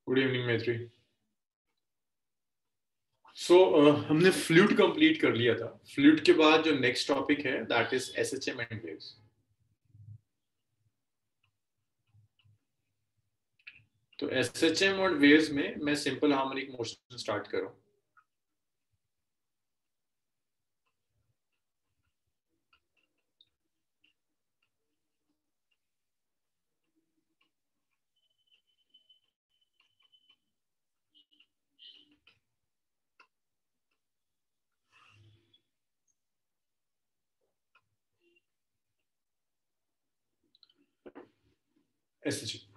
Good evening मैत्री। हमने fluid complete कर लिया था। फ्लूइड के बाद जो नेक्स्ट टॉपिक है that is SHM and waves. तो एसएचएम और वेव्स में मैं सिंपल हार्मोनिक मोशन स्टार्ट करूं। एसएचएम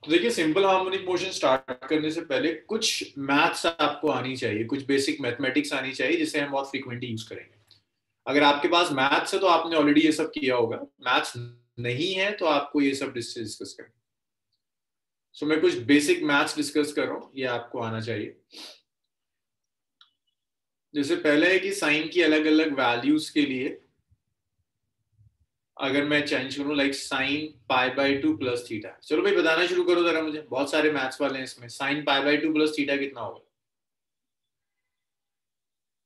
तो देखिए, सिंपल हार्मोनिक मोशन स्टार्ट करने से पहले कुछ मैथ्स आपको आनी चाहिए, कुछ बेसिक मैथमेटिक्स आनी चाहिए जिसे हम बहुत फ्रीक्वेंटली यूज करेंगे। अगर आपके पास मैथ्स है तो आपने ऑलरेडी ये सब किया होगा, मैथ्स नहीं है तो आपको ये सब डिस्कस करें। सो मैं कुछ बेसिक मैथ्स डिस्कस कर रहा हूँ, ये आपको आना चाहिए। जैसे पहले है कि साइन की अलग अलग वैल्यूज के लिए अगर मैं चेंज करूं like sine pi by 2 plus theta. चलो भाई बताना शुरू करो जरा मुझे, बहुत सारे मैथ्स वाले हैं इसमें। Sine pi by 2 plus theta कितना होगा?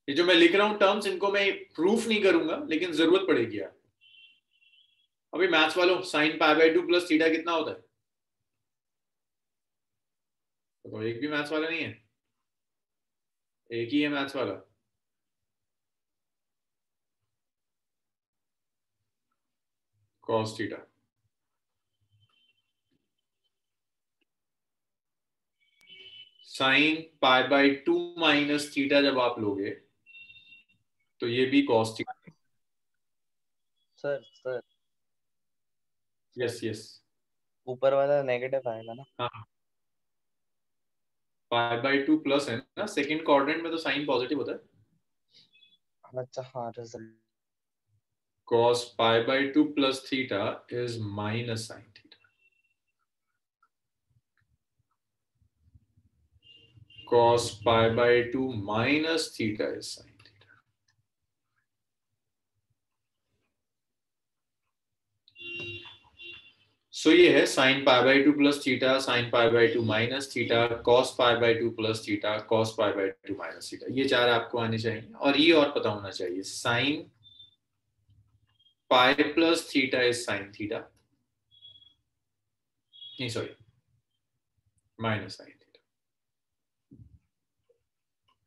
ये जो मैं लिख रहा हूं टर्म्स, इनको मैं प्रूफ नहीं करूंगा लेकिन जरूरत पड़ेगी यार। अभी मैथ्स वालों, sine pi by 2 plus theta कितना होता है? तो एक भी मैथ्स वाला नहीं है? एक ही है मैथ्स वाला। Cos theta. Sine pi by 2 minus theta जब आप लोगे तो ये भी cos theta. Sir yes yes, ऊपर वाला नेगेटिव आएगा ना? हाँ, पाई बाई 2 प्लस है ना, सेकंड क्वाड्रेंट में तो साइन पॉजिटिव होता है। अच्छा हाँ, result cos pi by 2 plus theta is minus sin theta. Cos pi by 2 minus theta is sin theta. So ये है sin pi by 2 plus theta, sin pi by 2 minus theta, cos pi by 2 plus theta, cos pi by 2 minus theta। ये चार आपको आने चाहिए। और ये और पता होना चाहिए, sin pi plus theta is sin theta, नहीं सॉरी, माइनस sin theta।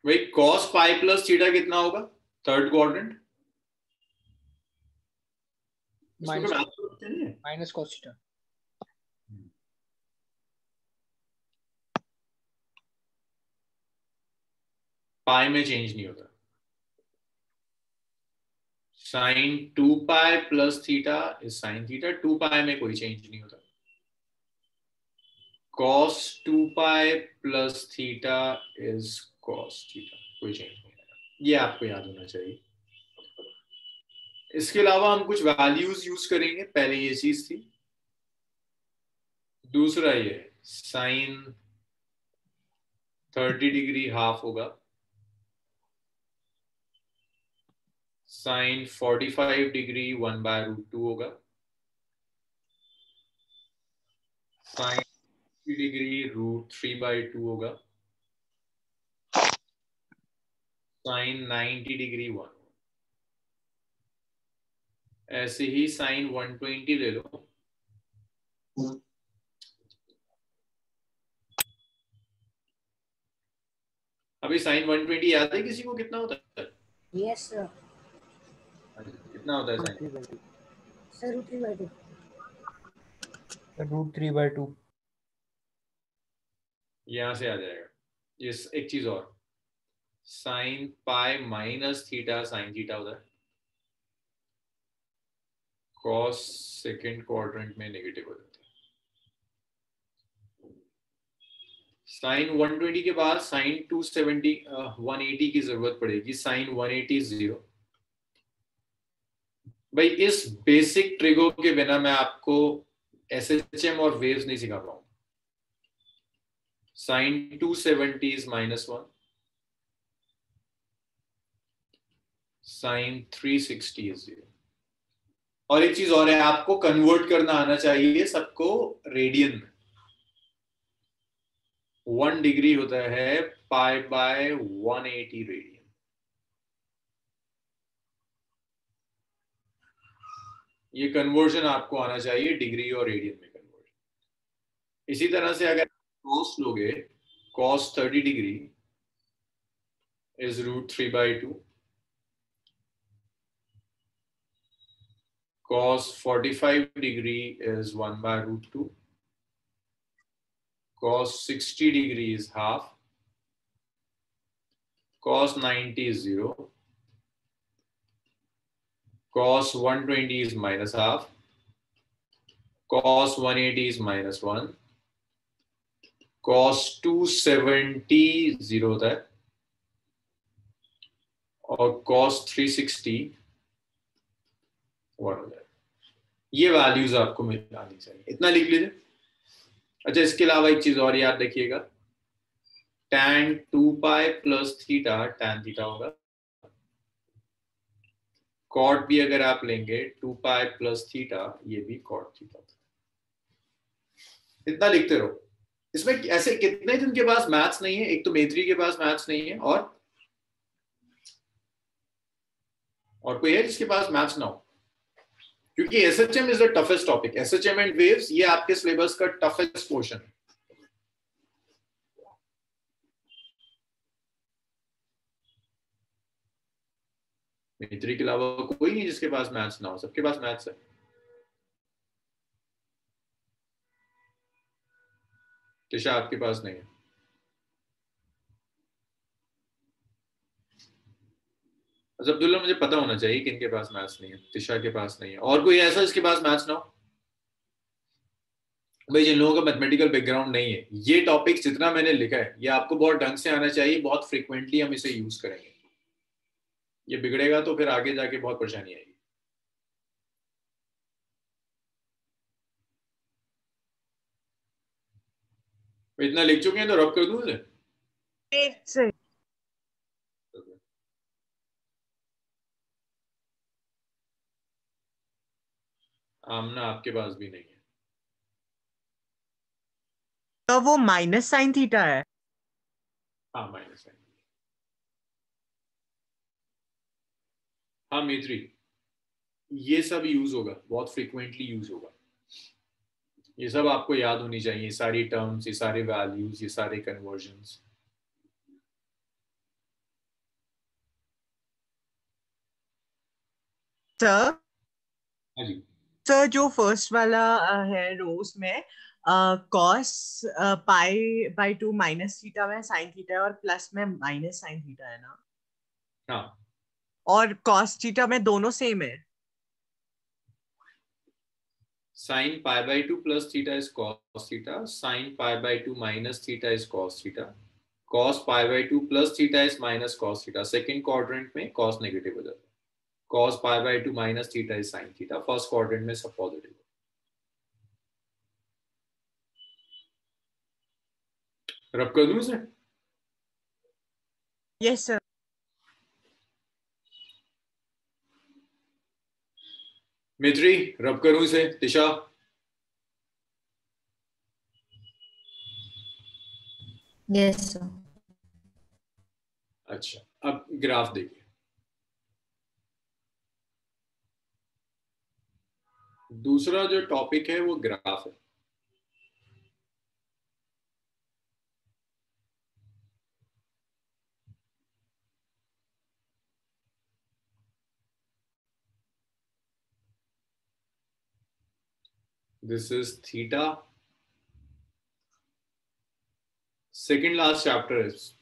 भाई cos pi plus theta कितना होगा third quadrant? Minus cos theta. Pi में चेंज नहीं होता। Sine 2 pi plus theta is sine theta, 2 pi में कोई चेंज नहीं होता। cos 2 pi plus theta is cos theta, कोई चेंज नहीं आएगा। ये आपको याद होना चाहिए। इसके अलावा हम कुछ वैल्यूज यूज करेंगे। पहले ये चीज थी, दूसरा ये साइन 30 डिग्री हाफ होगा, साइन 45 डिग्री 1/√2 होगा, साइन डिग्री √3/2 होगा, साइन 90 डिग्री 1। ऐसे ही साइन 120 ले लो, अभी साइन 120 याद है किसी को कितना होता है? Yes sir. कितना होता है साइन? सर √3/2। √3/2 यहां से आ जाएगा। ये एक चीज और, sine pi minus theta sine theta होता है, कॉस सेकेंड क्वाड्रेंट में नेगेटिव हो जाता है। साइन 120 के बाद साइन 180 की जरूरत पड़ेगी, साइन 180 0। भाई इस बेसिक ट्रिगो के बिना मैं आपको एसएचएम और वेव्स नहीं सिखा पाऊंगा। Sine 270 is -1, sine 360 is 0। और एक चीज और है, आपको कन्वर्ट करना आना चाहिए सबको रेडियन में। 1 डिग्री होता है पाई बाय 180 रेडियन। ये कन्वर्जन आपको आना चाहिए डिग्री और रेडियन में कन्वर्जन। इसी तरह से अगर कॉस लोगे, cos 30 degree is √3/2, cos 45 degree is 1/√2, cos 60 degree is half, cos 90 is 0, cos 120 is minus half, cos 180 is minus 1, cos 270 0 होता है, और cos 360 1 हो जाएगा। ये वैल्यूज आपको मिल आनी चाहिए, इतना लिख लीजिए। अच्छा, इसके अलावा एक चीज और याद रखिएगा, tan 2π plus theta tan theta होगा। कॉट भी अगर आप लेंगे 2π प्लस थीटा, ये भी कॉट थीटा। इतना लिखते रहो। इसमें ऐसे कितने जिनके पास मैथ्स नहीं है? एक तो मेत्री के पास मैथ्स नहीं है, और कोई है जिसके पास मैथ्स ना हो? क्योंकि SHM is the toughest topic. SHM and waves ये आपके सिलेबस का टफेस्ट पोर्शन है। मेत्री के अलावा कोई नहीं जिसके पास मैथ्स ना हो, सबके पास मैथ्स है। तिशा आपके पास नहीं है। अच्छा अब्दुल्ला, मुझे पता होना चाहिए कि इनके पास मैथ्स नहीं है। तिशा के पास नहीं है, और कोई ऐसा जिसके पास मैथ्स ना हो? भाई जिन लोगों का मैथमेटिकल बैकग्राउंड नहीं है, ये टॉपिक जितना मैंने लिखा है ये आपको बहुत ढंग से आना चाहिए। बहुत फ्रिक्वेंटली हम इसे यूज करेंगे। ये बिगड़ेगा तो फिर आगे जाके बहुत परेशानी आएगी। इतना लिख चुके हैं तो रब कर दूं इसे? आमना आपके पास भी नहीं है। तो वो माइनस साइन थीटा है। हाँ माइनस साइन। हाँ मित्री, ये सब यूज होगा, बहुत फ्रिक्वेंटली यूज होगा। ये सब आपको याद होनी चाहिए, सारी टर्म्स, ये सारे वैल्यूज, ये सारे कन्वर्जन्स। सर हाँ जी। सर जो फर्स्ट वाला है रोज में cos pi by 2 minus theta में साइन थीटा है, और प्लस में माइनस साइन थीटा है ना? हाँ, और कॉस थीटा में दोनों सेम है। sin π/2 plus theta is cos theta, sin π/2 minus theta is cos theta, cos π/2 plus theta is minus cos theta। Second quadrant में cos नेगेटिव हो जाता है। cos π/2 minus theta is sin theta। First quadrant में सब positive. रब कर दूं इसे? Yes sir. मित्री रब करूं इसे? तिशा? Yes sir. अच्छा, अब ग्राफ देखिए। दूसरा जो टॉपिक है वो ग्राफ है। This is theta. Second last chapter is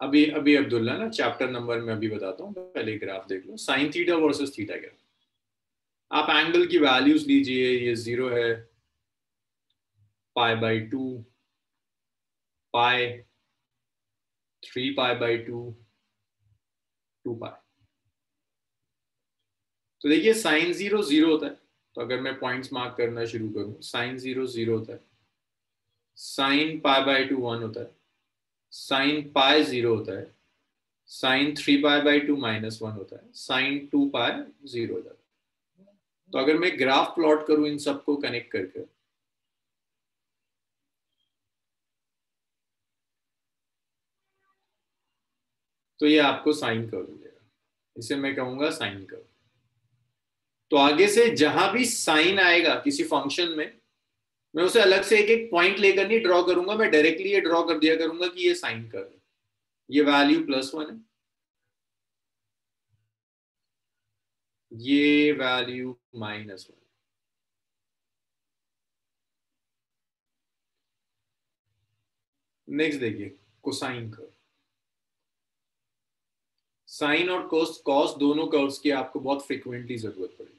अभी अब्दुल्ला ना, चैप्टर नंबर में अभी बताता हूँ, पहले ग्राफ देख लो। Sine theta versus theta graph. आप एंगल की वैल्यूज लीजिए। ये 0 है, π/2, पाई, 3π/2, 2π। तो देखिए साइन 0 0 होता है। तो अगर मैं पॉइंट्स मार्क करना शुरू करूं, साइन 0 0 होता है, साइन π/2 1 होता है, साइन π 0 होता है, साइन 3π/2 -1 होता है, साइन 2π 0 हो जाता है। तो अगर मैं ग्राफ प्लॉट करूं इन सबको कनेक्ट करके, तो ये आपको साइन कर्व मिलेगा, इसे मैं कहूंगा साइन कर्व। तो आगे से जहां भी साइन आएगा किसी फंक्शन में, मैं उसे अलग से एक एक पॉइंट लेकर नहीं ड्रॉ करूंगा, मैं डायरेक्टली ये ड्रॉ कर दिया करूंगा कि ये साइन कर्व है, ये वैल्यू +1 है, ये वैल्यू -1। नेक्स्ट देखिए कोसाइन कर्व। साइन और कॉस दोनों कर्व्स की आपको बहुत फ्रीक्वेंटली जरूरत पड़ेगी।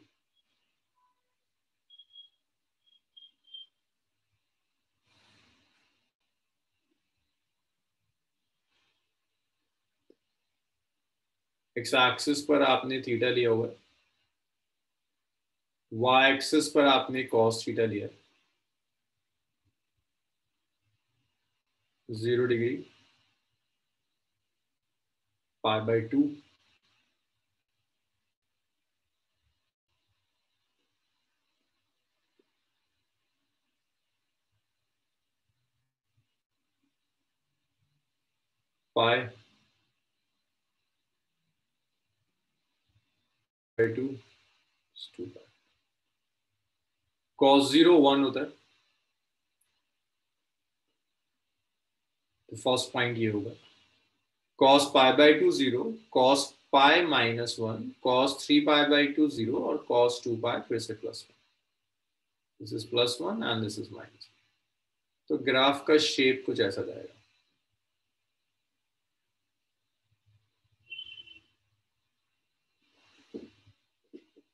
एक्स एक्सिस पर आपने थीटा लिया हुआ है, वाई एक्सिस पर आपने कॉस थीटा लिया है, 0 डिग्री, π/2, π/2 2π। cos 0 1 होता है, तो फर्स्ट पॉइंट ये होगा। cos π/2 0, cos π -1, cos 3π/2 0 और cos 2π फिर से +1। This is +1 and this is -1। तो ग्राफ का शेप कुछ ऐसा जाएगा।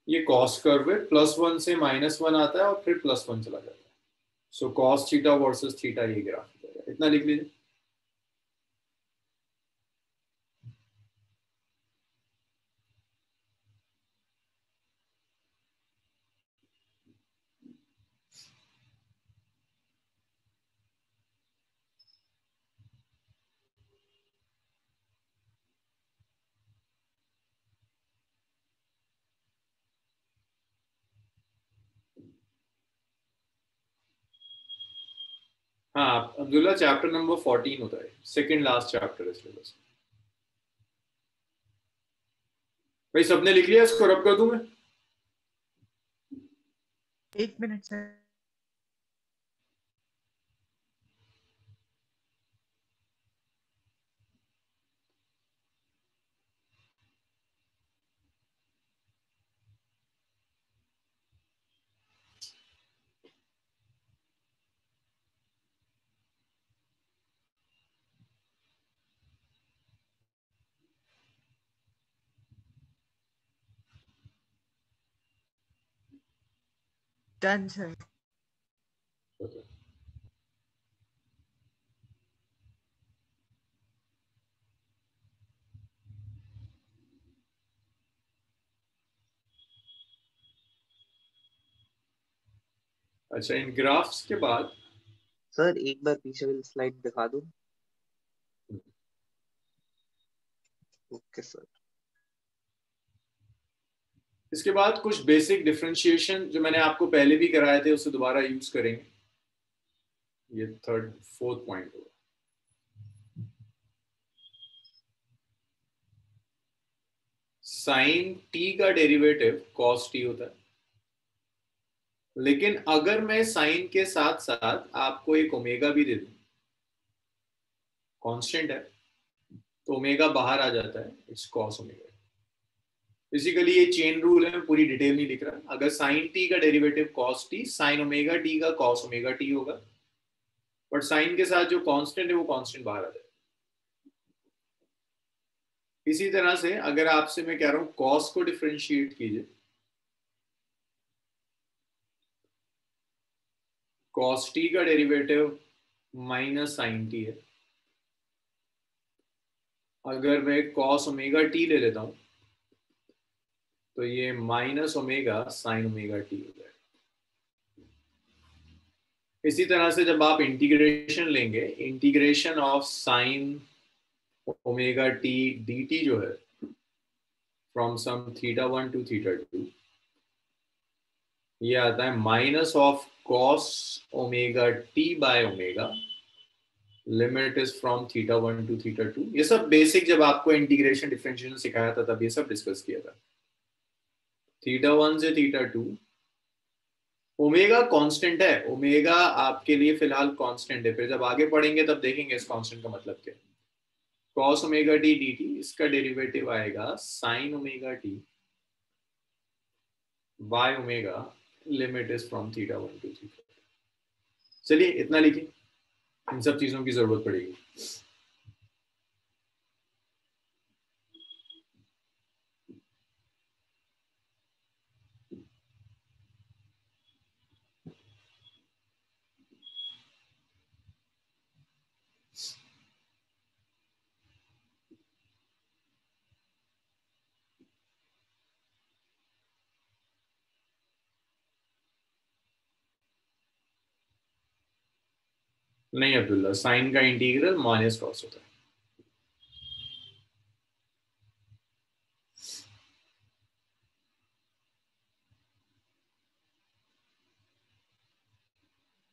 ये कॉस कर्व है, +1 से -1 आता है और फिर +1 चला जाता है। So cos theta versus theta ये ग्राफ हो जाएगा। इतना लिख लीजिए। हाँ अब्दुल्ला, चैप्टर नंबर 14 होता है, सेकंड लास्ट चैप्टर है सिलेबस। भाई सबने लिख लिया, इसको रब कर दूं मैं? 1 मिनट सर। Done sir. अच्छा, इन ग्राफ्स के बाद सर एक बार पीछे वाली स्लाइड दिखा दो। Okay sir. इसके बाद कुछ बेसिक डिफरेंशिएशन जो मैंने आपको पहले भी कराए थे उसे दोबारा यूज करेंगे। ये फोर्थ पॉइंट होगा। साइन टी का डेरिवेटिव कॉस टी होता है, लेकिन अगर मैं साइन के साथ साथ आपको एक ओमेगा भी दे दूं, कांस्टेंट है, तो ओमेगा बाहर आ जाता है, इट्स कॉस ओमेगा। बेसिकली ये चेन रूल है, मैं पूरी डिटेल नहीं लिख रहा। अगर साइन टी का derivative cos T, sine omega T का कॉस ओमेगा टी होगा, बट साइन के साथ जो कांस्टेंट है वो कांस्टेंट बाहर आ जाएगा। इसी तरह से अगर आपसे मैं कह रहा हूं कॉस को डिफरेंशिएट कीजिए, कॉस टी का डेरिवेटिव माइनस साइन टी है। अगर मैं कॉस ओमेगा टी ले लेता हूं तो ये minus omega sine omega T हो जाएगा। इसी तरह से जब आप इंटीग्रेशन लेंगे, integration of sine omega t d T जो है फ्रॉम सम θ1 to θ2, ये आता है minus of cos omega t by omega, limit is from θ1 to θ2। ये सब बेसिक जब आपको इंटीग्रेशन डिफरेंशिएशन सिखाया था तब ये सब डिस्कस किया था। θ1 से θ2, ओमेगा कांस्टेंट है, ओमेगा आपके लिए फिलहाल कांस्टेंट है, फिर जब आगे पढ़ेंगे तब देखेंगे इस कांस्टेंट का मतलब क्या है। cos omega t d t, इसका डेरिवेटिव आएगा sin omega t by omega, limit is from θ1 to θ2। चलिए इतना लिखिए, इन सब चीजों की जरूरत पड़ेगी। नहीं अब्दुल्ला, साइन का इंटीग्रल माइनस कॉस होता है।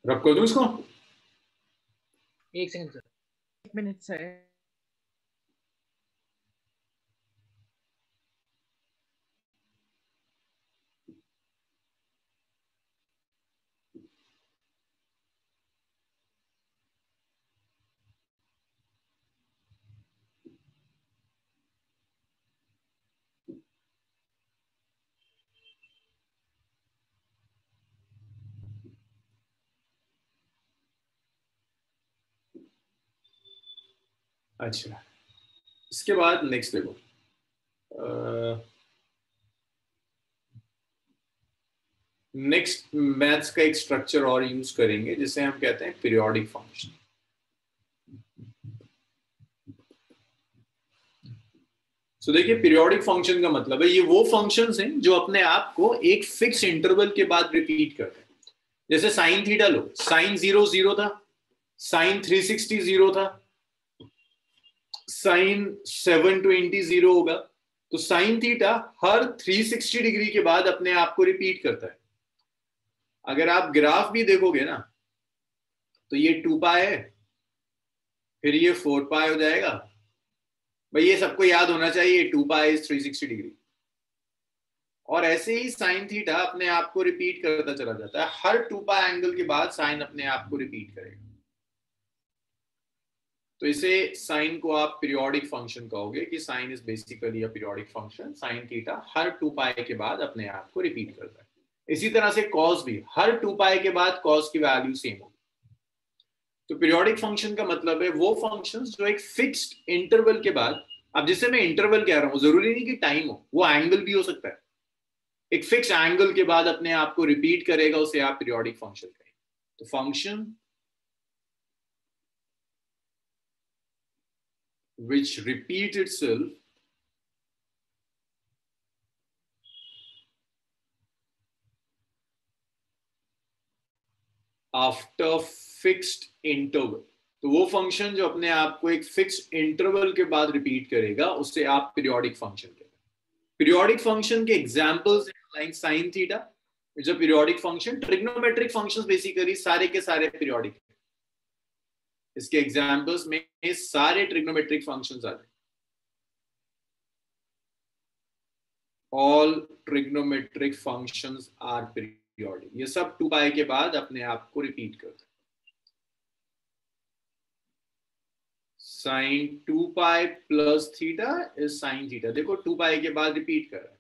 रब कर दूं इसको? एक सेकंड सर। 1 minute sir. अच्छा, इसके बाद नेक्स्ट देखो, नेक्स्ट मैथ्स का एक स्ट्रक्चर और यूज करेंगे जिसे हम कहते हैं पीरियोडिक फंक्शन। तो देखिए पीरियोडिक फंक्शन का मतलब है ये वो फंक्शंस हैं जो अपने आप को एक फिक्स इंटरवल के बाद रिपीट करते हैं। जैसे साइन थीटा लो, साइन 0 0 था, साइन 360 0 था, साइन 720 0 होगा। तो साइन थीटा हर 360 डिग्री के बाद अपने आप को रिपीट करता है। अगर आप ग्राफ भी देखोगे ना तो ये 2 पाई है, फिर ये 4 पाई हो जाएगा। भाई ये सबको याद होना चाहिए, 2 पाई इज 360 डिग्री। और ऐसे ही साइन थीटा अपने आप को रिपीट करता चला जाता है, हर 2 पाई एंगल के बाद साइन अपने आप को रिपीट करेगा। तो इसे साइन को आप पीरियोडिक फंक्शन कहोगे कि sine is basically a periodic function. Sine theta हर 2 पाई के बाद अपने आप को रिपीट करता है। इसी तरह से कॉस भी हर 2 पाई के बाद कॉस की वैल्यू सेम होगी। तो पीरियोडिक फंक्शन का मतलब है वो फंक्शंस जो एक फिक्स्ड इंटरवल के बाद, अब जिसे मैं इंटरवल कह रहा हूं जरूरी नहीं कि टाइम हो, वो एंगल भी हो सकता है, एक फिक्स एंगल के बाद अपने आप को रिपीट करेगा, उसे आप पीरियोडिक फंक्शन कहेंगे। तो function which repeat itself after fixed interval। तो वो फंक्शन जो अपने आप को एक फिक्स्ड इंटरवल के बाद रिपीट करेगा उसे आप पीरियोडिक फंक्शन कहते हैं। पीरियोडिक फंक्शन के examples like sine theta is a periodic function. Trigonometric functions basically सारे के सारे पीरियोडिक हैं। इसके एग्जांपल्स में सारे ट्रिग्नोमेट्रिक फंक्शंस आते हैं। All trigonometric functions are periodic। ये सब 2 पाई के बाद अपने आप को रिपीट करते हैं। Sine 2 pi plus theta is sine theta. देखो 2 पाई के बाद रिपीट कर रहा है।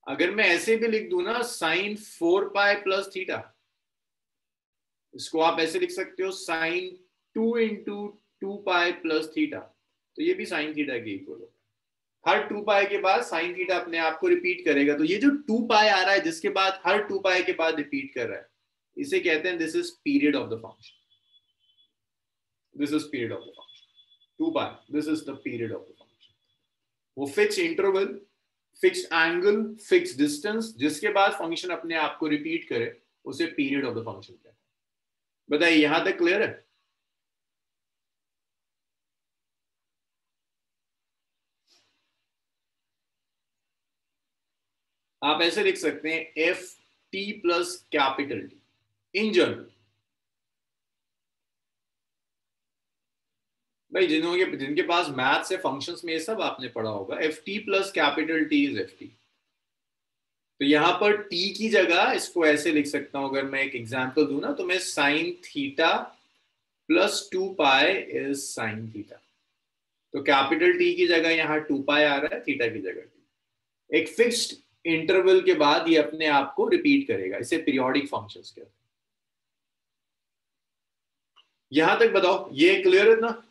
अगर मैं ऐसे भी लिख दूं ना, साइन 4 पाई प्लस थीटा, इसको आप ऐसे लिख सकते हो sine 2 into 2 pi plus theta, तो ये भी साइन थीटा के इक्वल होगा। हर 2 पाई के बाद साइन थीटा अपने आप को रिपीट करेगा। तो ये जो 2 पाई आ रहा है जिसके बाद हर 2 पाई के बाद रिपीट कर रहा है, इसे कहते हैं this is period of the function. This is period of the function. 2 pi, this is the period of the function. वो fix interval, fix angle, fix distance जिसके बाद फंक्शन अपने आप को रिपीट करे, उसे पीरियड ऑफ द फंक्शन कहते हैं। बताइए यहां तक क्लियर है? आप ऐसे लिख सकते हैं F T plus capital T in general. भाई जिनके पास मैथ से फंक्शंस में ये सब आपने पढ़ा होगा, F T plus capital T is F T. तो यहां पर टी की जगह इसको ऐसे लिख सकता हूं, अगर मैं एक एग्जांपल दूं ना, तो मैं sine theta plus 2 pi is sine theta. तो कैपिटल टी की जगह यहाँ 2 पाई आ रहा है, थीटा की जगह टी। एक फिक्स्ड इंटरवल के बाद ये अपने आप को रिपीट करेगा, इसे पीरियोडिक फंक्शंस कहते हैं। यहां तक बताओ, ये क्लियर है ना?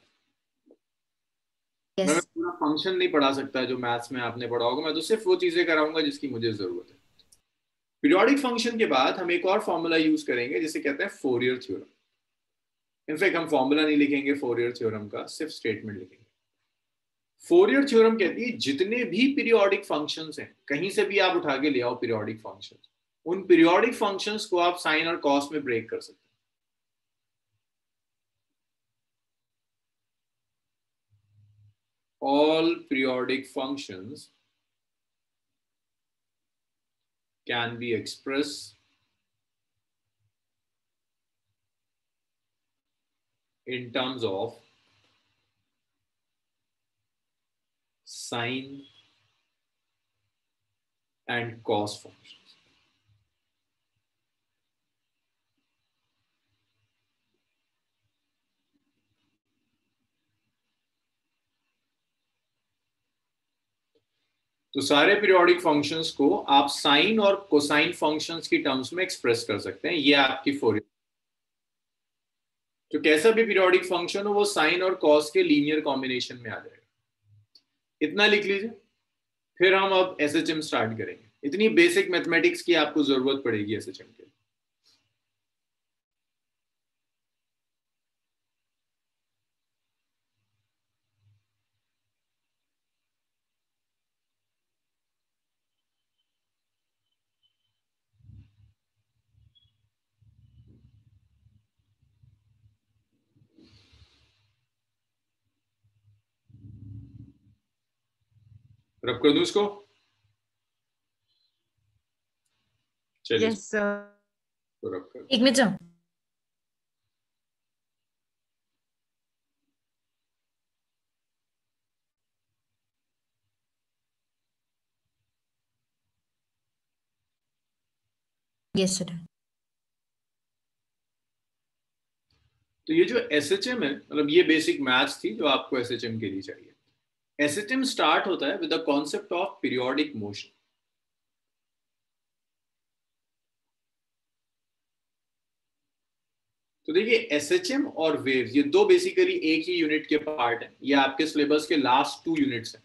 मैं Yes. पूरा फंक्शन नहीं पढ़ा सकता जो मैथ्स में आपने पढ़ा होगा, मैं तो सिर्फ वो चीजें कराऊंगा जिसकी मुझे जरूरत है। पीरियोडिक फंक्शन के बाद हम एक और फॉर्मूला यूज करेंगे जिसे कहते हैं फोरियर थ्योरम। इनफैक्ट हम फॉर्मूला नहीं लिखेंगे फोरियर थ्योरम का, सिर्फ स्टेटमेंट लिखेंगे। फोरियर थ्योरम कहती है जितने भी पीरियोडिक फंक्शंस हैं, कहीं से भी आप उठा के ले आओ पीरियोडिक फंक्शंस, उन पीरियोडिक फंक्शंस को आप साइन और कॉस में ब्रेक कर सकते हैं। All periodic functions can be expressed in terms of sine and cos functions. तो सारे पीरियोडिक फंक्शंस को आप साइन और कोसाइन फंक्शंस की टर्म्स में एक्सप्रेस कर सकते हैं। ये आपकी फोरियर, तो कैसा भी पीरियोडिक फंक्शन हो वो साइन और कॉस के लीनियर कॉम्बिनेशन में आ जाएगा। इतना लिख लीजिए, फिर हम अब एसएचएम स्टार्ट करेंगे। इतनी बेसिक मैथमेटिक्स की आपको जरूरत पड़ेगी एसएचएम के। रब कर दूं इसको? चलिए Yes, sir. तो रब कर। एक मिनट जाओ। Yes, sir. तो ये जो एसएचएम है, मतलब ये बेसिक मैथ्स थी जो आपको एसएचएम के लिए चाहिए। एसएचएम स्टार्ट होता है with the concept of periodic motion. तो देखिए एसएचएम और वेव्स ये दो बेसिकली एक ही यूनिट के पार्ट हैं। ये आपके सिलेबस के लास्ट 2 यूनिट्स हैं।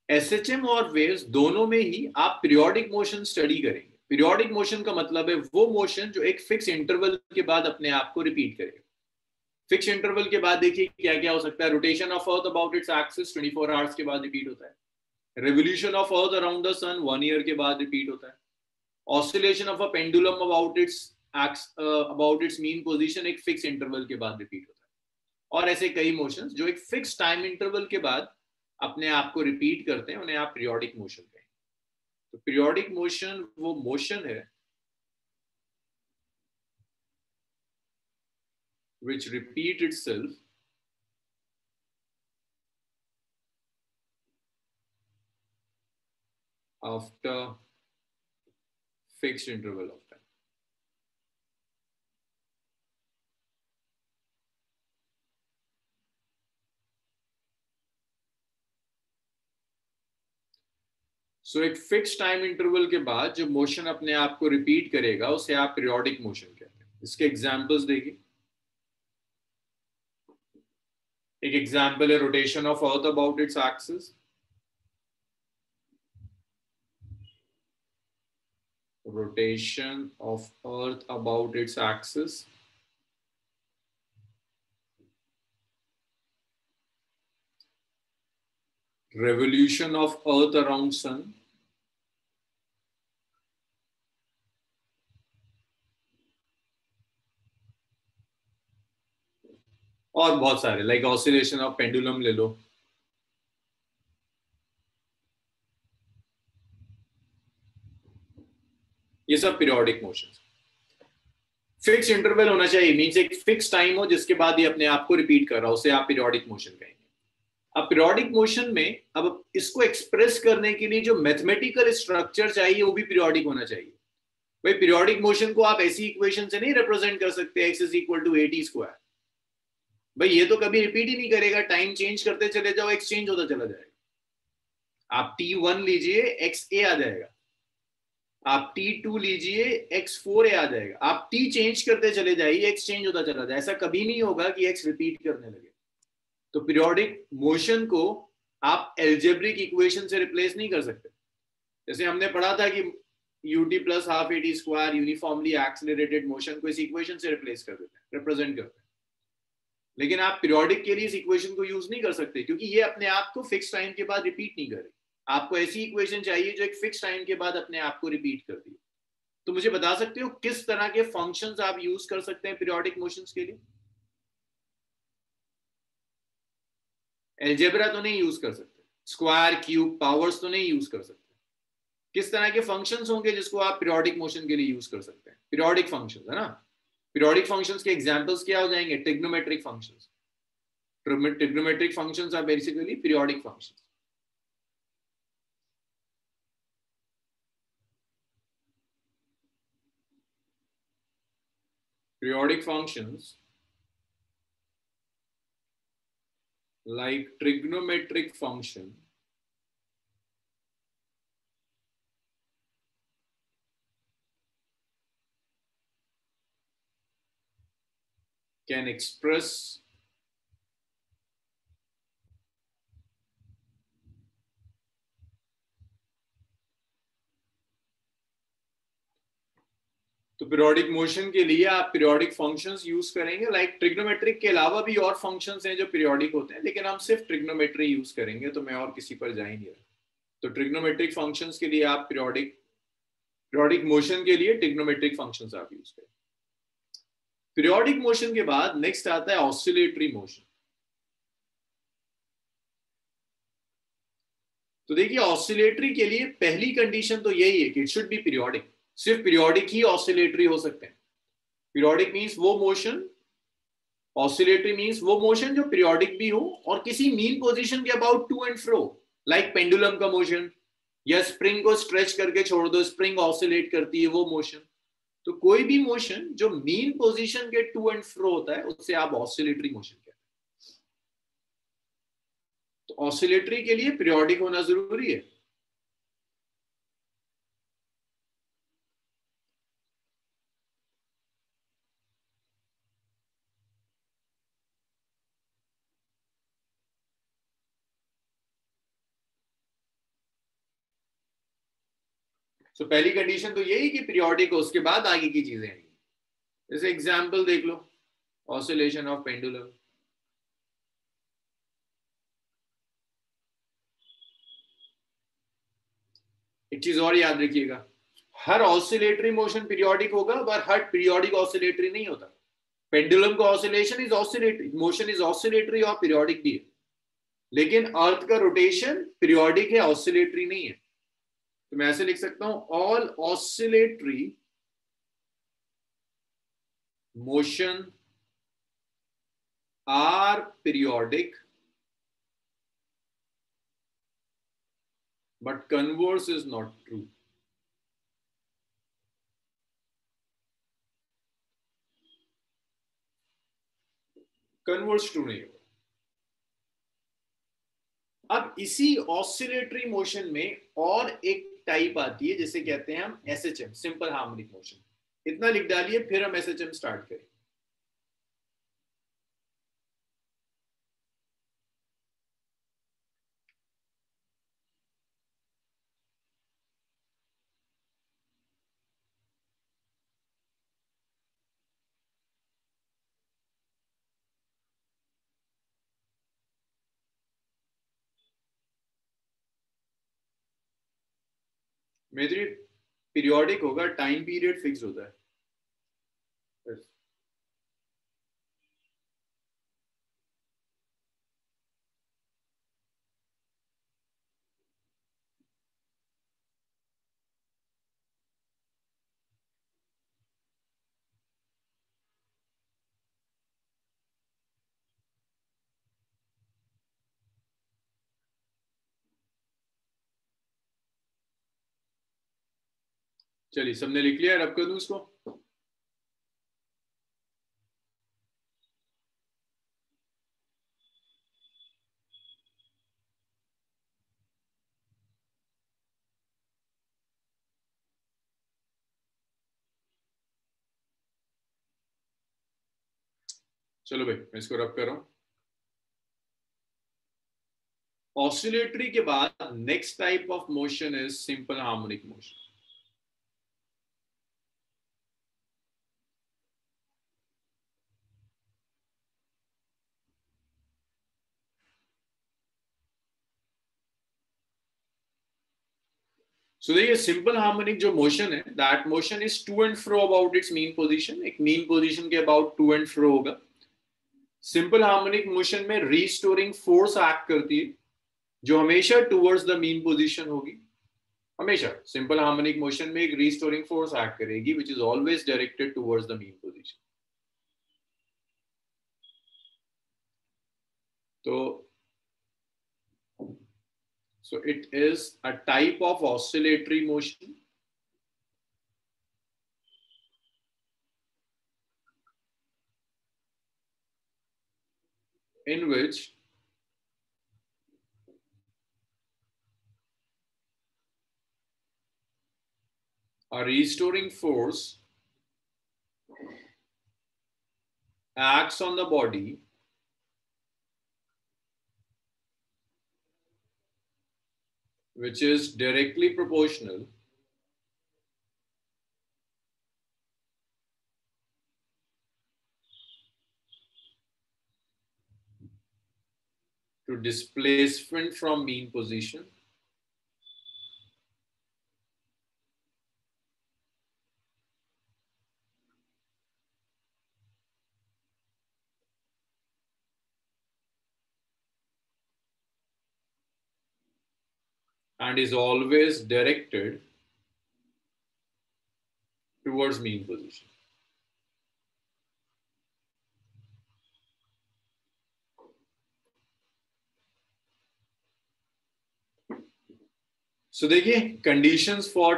एसएचएम और वेव्स दोनों में ही आप पीरियोडिक मोशन स्टडी करेंगे। पीरियोडिक मोशन का मतलब है वो मोशन जो एक फिक्स इंटरवल के बाद अपने आप को रिपीट करेगा। फिक्स इंटरवल के बाद देखिए क्या क्या हो सकता है। Rotation of earth about its axis 24 hours के बाद रिपीट होता है। Revolution of earth around the sun 1 year के बाद रिपीट होता है। Oscillation of a pendulum about its mean position एक फिक्स इंटरवल के बाद रिपीट होता है। और ऐसे कई मोशंस जो एक फिक्स टाइम इंटरवल के बाद अपने आप को रिपीट करते हैं, उन्हें आप पीरियोडिक मोशन कहेंगे। तो पीरियोडिक मोशन वो मोशन है which repeat itself after fixed interval of time. सो एक फिक्स टाइम इंटरवल के बाद जो मोशन अपने आप को रिपीट करेगा उसे आप पीरियोडिक मोशन कहते हैं। इसके एग्जांपल्स देखिए। एक एग्जांपल है rotation of earth about its axis. Rotation of earth about its axis. Revolution of earth around sun. और बहुत सारे लाइक ऑसिलेशन ऑफ पेंडुलम ले लो। ये सब पीरियोडिक मोशन। फिक्स इंटरवल होना चाहिए, मींस एक फिक्स टाइम हो जिसके बाद ये अपने आप को रिपीट कर रहा हो, उसे आप पीरियोडिक मोशन कहेंगे। अब पीरियोडिक मोशन में अब इसको एक्सप्रेस करने के लिए जो मैथमेटिकल स्ट्रक्चर चाहिए वो भी पीरियोडिक होना चाहिए। भाई पीरियोडिक मोशन को आप ऐसी इक्वेशन से नहीं रिप्रेजेंट कर सकते x is equal to AT square. भाई ये तो कभी रिपीट ही नहीं करेगा, टाइम चेंज करते चले जाओ x चेंज होता चला जाएगा। आप t1 लीजिए xa आ जाएगा, आप t2 लीजिए x4a आ जाएगा, आप t चेंज करते चले जाइए x चेंज होता चला जाए, ऐसा कभी नहीं होगा कि x रिपीट करने लगे। तो पीरियोडिक मोशन को आप एल्जेब्रिक इक्वेशन से रिप्लेस नहीं कर सकते। जैसे हमने पढ़ा था कि ut plus half AT square uniformly accelerated motion को इस इक्वेशन से रिप्लेस कर देते हैं, रिप्रेजेंट करते हैं। लेकिन आप पीरियोडिक के लिए इस इक्वेशन को यूज नहीं कर सकते क्योंकि ये अपने आप को फिक्स टाइम के बाद रिपीट नहीं करेगी। आपको ऐसी इक्वेशन चाहिए जो एक फिक्स टाइम के बाद अपने आप को रिपीट कर दी। तो मुझे बता सकते हो किस तरह के फंक्शंस आप यूज कर सकते हैं पीरियोडिक मोशंस के लिए? एल्जेब्रा तो नहीं यूज कर सकते, स्क्वायर क्यूब पावर्स तो नहीं यूज कर सकते। किस तरह के फंक्शंस होंगे जिसको आप पीरियोडिक मोशन के लिए यूज कर सकते हैं? पीरियोडिक फंक्शंस, है ना। पीरियोडिक फंक्शंस के एग्जांपल्स क्या हो जाएंगे? Trigonometric functions. Trigonometric functions are basically periodic functions. Periodic functions like trigonometric function can express तो पीरियोडिक मोशन के लिए आप पीरियोडिक फंक्शंस यूज करेंगे। लाइक ट्रिग्नोमेट्रिक के अलावा भी और फंक्शंस हैं जो पीरियोडिक होते हैं, लेकिन हम सिर्फ ट्रिग्नोमेट्री यूज करेंगे, तो मैं और किसी पर जा ही नहीं रहा। तो ट्रिग्नोमेट्रिक फंक्शंस के लिए आप पीरियोडिक मोशन के लिए ट्रिग्नोमेट्रिक फंक्शंस आप यूज करें। पीरियोडिक मोशन के बाद नेक्स्ट आता है ऑसिलेटरी मोशन। तो देखिए ऑसिलेटरी के लिए पहली कंडीशन तो यही है कि इट शुड बी पीरियोडिक। सिर्फ पीरियोडिक ही ऑसिलेटरी हो सकते हैं। पीरियोडिक मींस वो मोशन, ऑसिलेटरी मींस वो मोशन जो पीरियोडिक भी हो और किसी मीन पोजीशन के about to and fro, like pendulum का मोशन या स्प्रिंग को स्ट्रेच करके छोड़ दो, स्प्रिंग ऑसिलेट करती है, वो मोशन। तो कोई भी मोशन जो मीन पोजीशन के टू एंड फ्रो होता है उससे आप ऑसिलेटरी मोशन कहते हैं। तो ऑसिलेटरी के लिए पीरियोडिक होना जरूरी है। तो पहली कंडीशन तो यही कि पीरियोडिक हो, उसके बाद आगे की चीजें आएंगी। जैसे एग्जांपल देख लो, ऑसिलेशन ऑफ पेंडुलम। एक चीज और याद रखिएगा, हर ऑसिलेटरी मोशन पीरियोडिक होगा पर हर पीरियोडिक ऑसिलेटरी नहीं होता। पेंडुलम का oscillation is oscillatory, motion is oscillatory और पीरियोडिक भी है, लेकिन अर्थ का रोटेशन पीरियोडिक है, ऑसिलेटरी नहीं है। तो मैं ऐसे लिख सकता हूं, all oscillatory motion are periodic but converse is not true. Converse true नहीं होगा। अब इसी ऑसिलेटरी मोशन में और एक टाइप आती है जिसे कहते हैं हम एसएचएम, सिंपल हार्मोनिक मोशन। इतना लिख डालिए, फिर हम एसएचएम स्टार्ट करें। मेरी पीरियोडिक होगा, टाइम पीरियड फिक्स होता है। चलिए सबने लिख लिया, रब कर दूं इसको। चलो भाई मैं इसको रब कर रहा हूं। ऑसिलेटरी के बाद next type of motion is simple harmonic motion. So देखिए सिंपल हार्मोनिक जो मोशन है, that motion is to and fro about its mean position. एक मीन पोजीशन के अबाउट टू एंड फ्रो होगा। सिंपल हार्मोनिक मोशन में restoring force act करती है जो हमेशा टुवर्ड्स द मीन पोजीशन होगी। हमेशा सिंपल हार्मोनिक मोशन में एक रीस्टोरिंग फोर्स एक्ट करेगी which is always directed towards the mean position. तो so it is a type of oscillatory motion in which a restoring force acts on the body which is directly proportional to displacement from mean position and is always directed towards mean position. So देखिए conditions for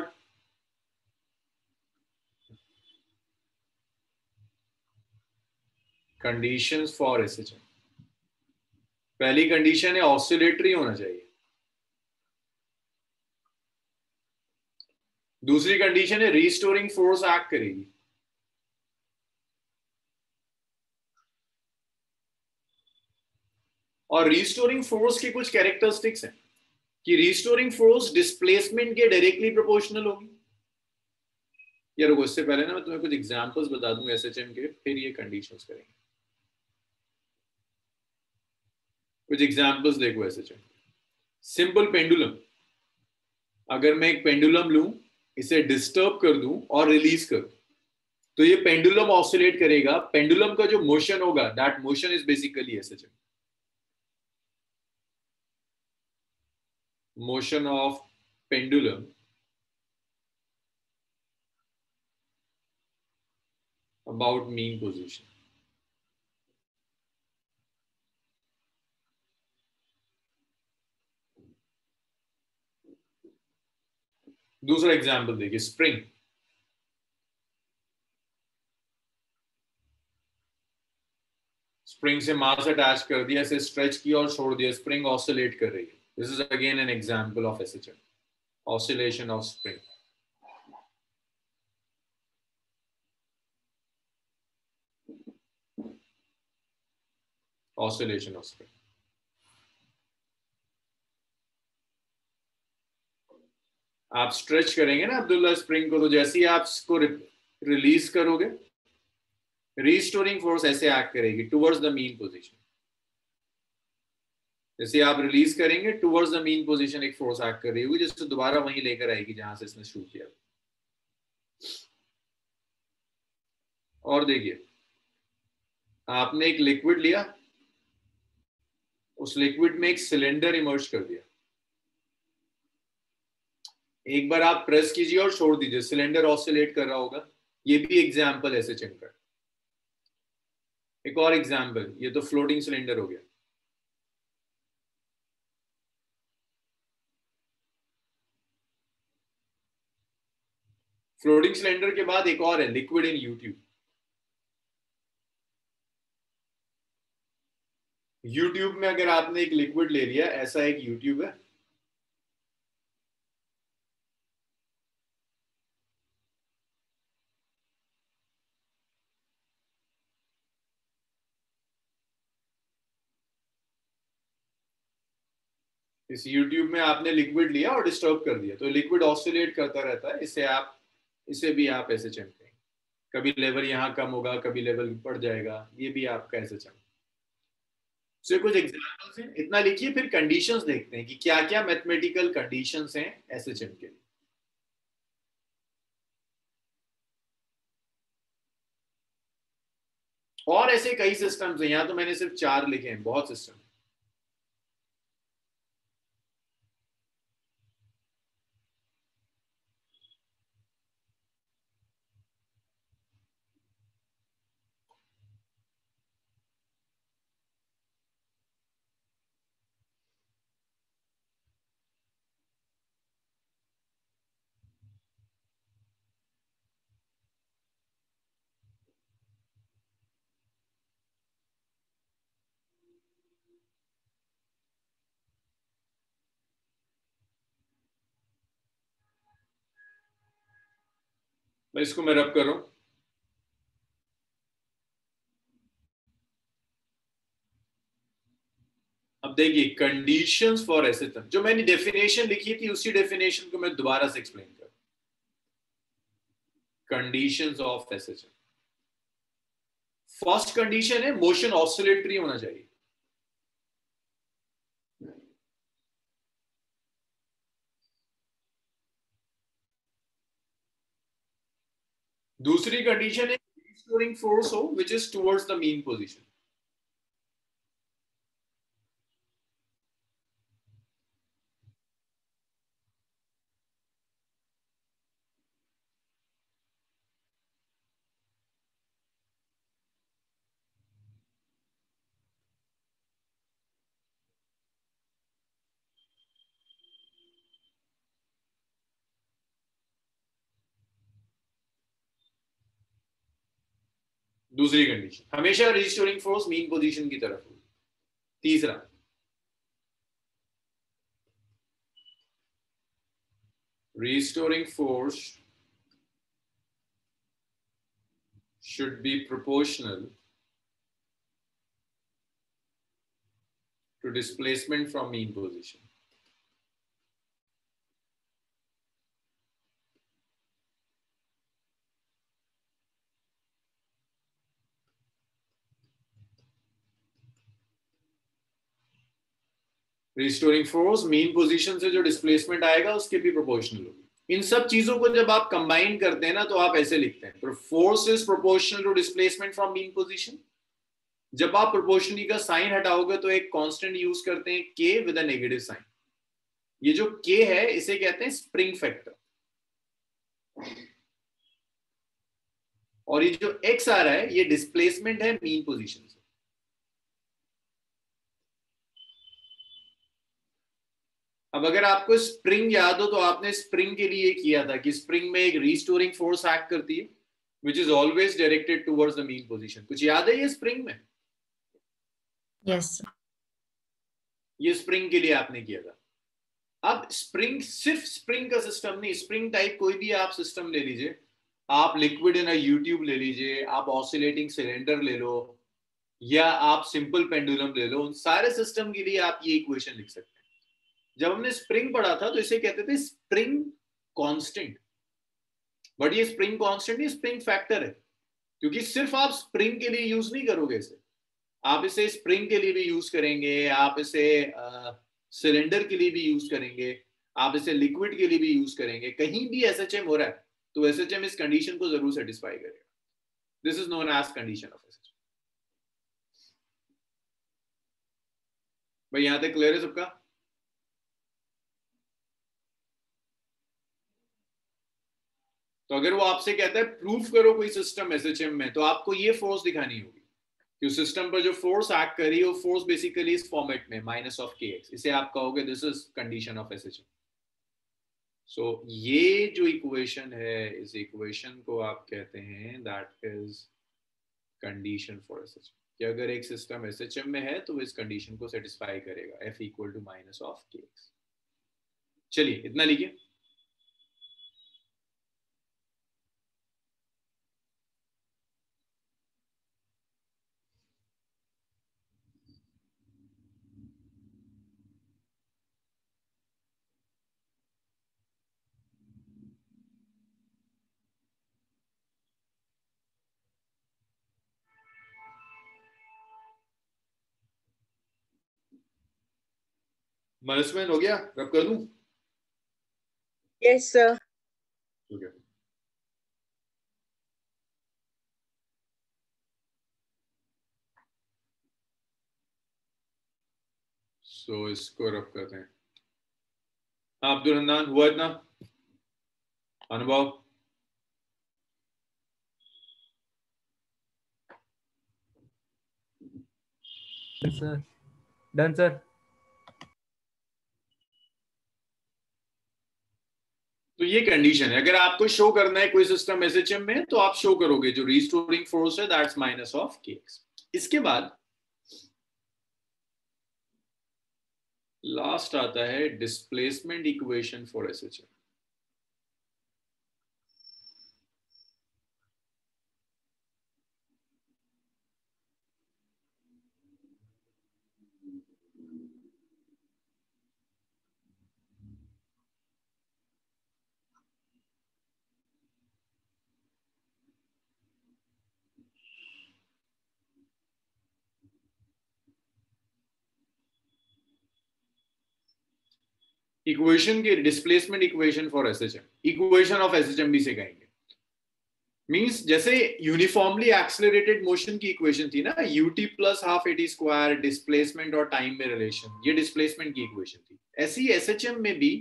SHM। पहली condition है oscillatory होना चाहिए। दूसरी condition है restoring force act करेगी। और restoring force की कुछ कैरेक्टरिस्टिक्स हैं कि रीस्टोरिंग फोर्स डिस्प्लेसमेंट के डायरेक्टली प्रोपोर्शनल होगी। यार रुको, इससे पहले ना मैं तुम्हें कुछ एग्जांपल्स बता दूं एसएचएम के, फिर ये कंडीशंस करेंगे। कुछ एग्जांपल्स देखो एसएचएम। सिंपल पेंडुलम, अगर मैं एक पेंडुलम लूं, इसे डिस्टर्ब कर दूं और रिलीज करूं, तो ये पेंडुलम ऑसिलेट करेगा। पेंडुलम का जो मोशन होगा, that motion is basically SHM. Motion of pendulum about mean position। दूसरा एग्जांपल देखिए, स्प्रिंग। स्प्रिंग से मास अटैच कर दिया, इसे स्ट्रेच किया और छोड़ दिया, स्प्रिंग ऑसिलेट कर रही है। This is again an example of SHM, oscillation of spring. Oscillation of spring. आप स्ट्रेच करेंगे ना अब्दुल्ला स्प्रिंग को, तो जैसे ही आप इसको रिलीज करोगे, रीस्टोरिंग फोर्स ऐसे एक्ट करेगी टुवर्ड्स द मीन पोजीशन। जैसे आप रिलीज करेंगे, टुवर्ड्स द मीन पोजीशन एक फोर्स एक्ट कर रही होगी, जिससे दोबारा वहीं लेकर आएगी जहां से इसने शुरू किया। और देखिए, आपने एक लिक्विड लिया, उस लिक्विड में एक सिलेंडर इमर्ज कर दिया। एक बार आप प्रेस कीजिए और छोड़ दीजिए, सिलेंडर ऑसिलेट कर रहा होगा। ये भी एग्जांपल एसएचएम का। एक और एग्जांपल, ये तो फ्लोटिंग सिलेंडर हो गया। फ्लोटिंग सिलेंडर के बाद एक और है लिक्विड इन यूट्यूब। यूट्यूब में अगर आपने एक लिक्विड ले लिया, ऐसा एक यूट्यूब है, इस यूट्यूब में आपने लिक्विड लिया और डिस्टर्ब कर दिया, तो लिक्विड ऑसिलेट करता रहता है। इसे भी आप ऐसे चमकेंगे, कभी लेवल यहाँ कम होगा, कभी लेवल बढ़ जाएगा, ये भी आपका ऐसे चमकेगा। तो कुछ एग्जांपल्स हैं, इतना लिखिए, फिर कंडीशंस देखते हैं कि क्या क्या मैथमेटिकल कंडीशंस हैं एसएचएम के लिए। और ऐसे कई सिस्टम्स हैं, यहाँ तो मैंने सिर्फ 4 लिखे हैं, बहुत सिस्टम। इसको मैं रब कर रहा हूं। अब देखिए कंडीशंस फॉर एसएचएम, जो मैंने डेफिनेशन लिखी थी उसी डेफिनेशन को मैं दोबारा से एक्सप्लेन कर। Conditions of SHM, first condition है मोशन ऑसिलेटरी होना चाहिए। दूसरी कंडीशन है रिस्टोरिंग फोर्स हो which is towards the mean position. दूसरी कंडीशन हमेशा रिस्टोरिंग फोर्स मीन पोजीशन की तरफ हो। तीसरा restoring force should be proportional to displacement from mean position. Restoring force mean position से जो डिस्प्लेसमेंट आएगा उसके भी प्रोपोर्शनल होगी। इन सब चीजों को जब आप कंबाइन करते हैं ना तो आप ऐसे लिखते हैं, force is proportional to displacement from mean position. जब आप प्रोपोर्शनली का साइन हटाओगे तो एक कांस्टेंट यूज करते हैं के विद अ नेगेटिव साइन। ये जो के है इसे कहते हैं स्प्रिंग फैक्टर, और ये जो एक्स आ रहा है ये डिस्प्लेसमेंट है मीन पोजीशन से। अब अगर आपको स्प्रिंग याद हो तो आपने स्प्रिंग के लिए किया था कि स्प्रिंग में एक रिस्टोरिंग फोर्स एक्ट करती है which is always directed towards the mean position. कुछ याद है ये स्प्रिंग में? यस। ये स्प्रिंग के लिए आपने किया था। अब स्प्रिंग सिर्फ स्प्रिंग का सिस्टम नहीं, स्प्रिंग टाइप कोई भी आप सिस्टम ले लीजिए, आप लिक्विड इन अ यूट्यूब ले लीजिए, आप ऑसिलेटिंग सिलेंडर ले लो, या आप सिंपल पेंडुलम ले लो, उन सारे सिस्टम के लिए आप ये इक्वेशन लिख सकते हैं। जब हमने स्प्रिंग पढ़ा था तो इसे कहते थे स्प्रिंग कांस्टेंट, बट ये स्प्रिंग कांस्टेंट नहीं, स्प्रिंग फैक्टर है, क्योंकि सिर्फ आप स्प्रिंग के लिए यूज नहीं करोगे इसे, आप इसे स्प्रिंग के लिए भी यूज करेंगे, आप इसे सिलेंडर के लिए भी यूज करेंगे, आप इसे लिक्विड के लिए भी यूज करेंगे। कहीं भी एसएचएम हो रहा है तो एसएचएम इस कंडीशन को जरूर सेटिस्फाई करेगा। This is known as condition of SHM. भाई यहां तक क्लियर है सबका? तो अगर वो आपसे कहता है प्रूफ करो कोई सिस्टम एसएचएम में, तो आपको ये फोर्स दिखानी होगी कि उस सिस्टम पर जो फोर्स एक्ट कर रही है वो फोर्स बेसिकली इस फॉर्मेट में माइनस ऑफ के एक्स, इसे आप कहोगे this is condition of SHM. So ये जो इक्वेशन है, इस इक्वेशन को आप कहते हैं that is condition for SHM, कि अगर एक सिस्टम एसएचएम में है तो इस कंडीशन को सेटिस्फाई करेगा, f equal to minus of kx। चलिए इतना लिखिए। मनस्विन हो गया, रब कर दूं? Yes sir. ठीक है। सो इसको रब करते हैं। हाँ अब्दुल हन्नान, हुआ इतना? अनुभव? Sir done sir. तो ये कंडीशन है, अगर आपको शो करना है कोई सिस्टम एसएचएम में तो आप शो करोगे जो रीस्टोरिंग फोर्स है दैट्स माइनस ऑफ kx। इसके बाद लास्ट आता है displacement equation for SHM. Equation के displacement equation for SHM, equation of SHM भी से कहेंगे। मींस जैसे यूनिफॉर्मली एक्सेलरेटेड मोशन की इक्वेशन थी ना, ut plus half a t square, displacement और टाइम में रिलेशन, ये डिस्प्लेसमेंट की इक्वेशन थी। ऐसे ही एसएचएम में भी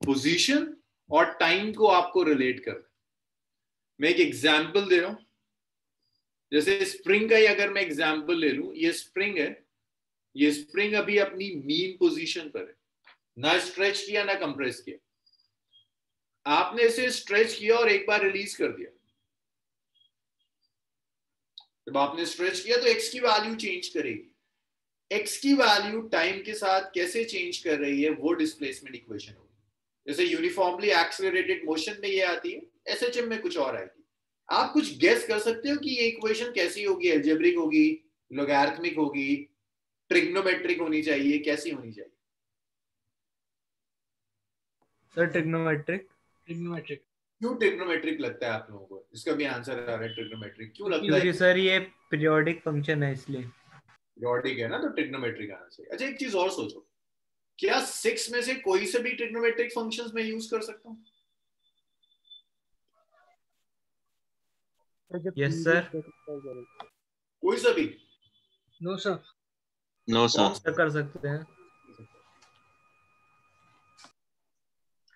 पोजीशन और टाइम को आपको रिलेट करना। मैं एक एग्जांपल दे रहा हूं, जैसे स्प्रिंग का ही अगर मैं एग्जांपल ले लूं, ये स्प्रिंग है, ये स्प्रिंग अभी अपनी मीन पोजीशन पर है, ना स्ट्रेच किया ना कंप्रेस किया। आपने इसे स्ट्रेच किया और एक बार रिलीज कर दिया। जब आपने स्ट्रेच किया तो x की वैल्यू चेंज करेगी। x की वैल्यू टाइम के साथ कैसे चेंज कर रही है वो डिस्प्लेसमेंट इक्वेशन होगी। जैसे यूनिफॉर्मली एक्सेलरेटेड मोशन में ये आती है, एसएचएम में कुछ और आएगी। आप कुछ गेस कर सकते हो कि ये इक्वेशन कैसी होगी? अलजेब्रिक होगी, लॉगरिथमिक होगी, ट्रिग्नोमेट्रिक होनी चाहिए, कैसी होनी चाहिए? Sir trigonometric. ट्रिग्नोमेट्रिक। क्यों ट्रिग्नोमेट्रिक लगता है आप लोगों को? इसका भी आंसर आ रहा है, ट्रिग्नोमेट्रिक क्यों लगता है? क्योंकि सर ये पीरियोडिक फंक्शन है इसलिए। पीरियोडिक है ना, तो ट्रिग्नोमेट्रिक आना चाहिए। अच्छा एक चीज और सोचो, क्या 6 में से कोई से भी ट्रिग्नोमेट्रिक फंक्शंस में यूज कर सकता हूँ? Yes sir. कोई सा भी? No sir. No sir. Sir कर सकते हैं।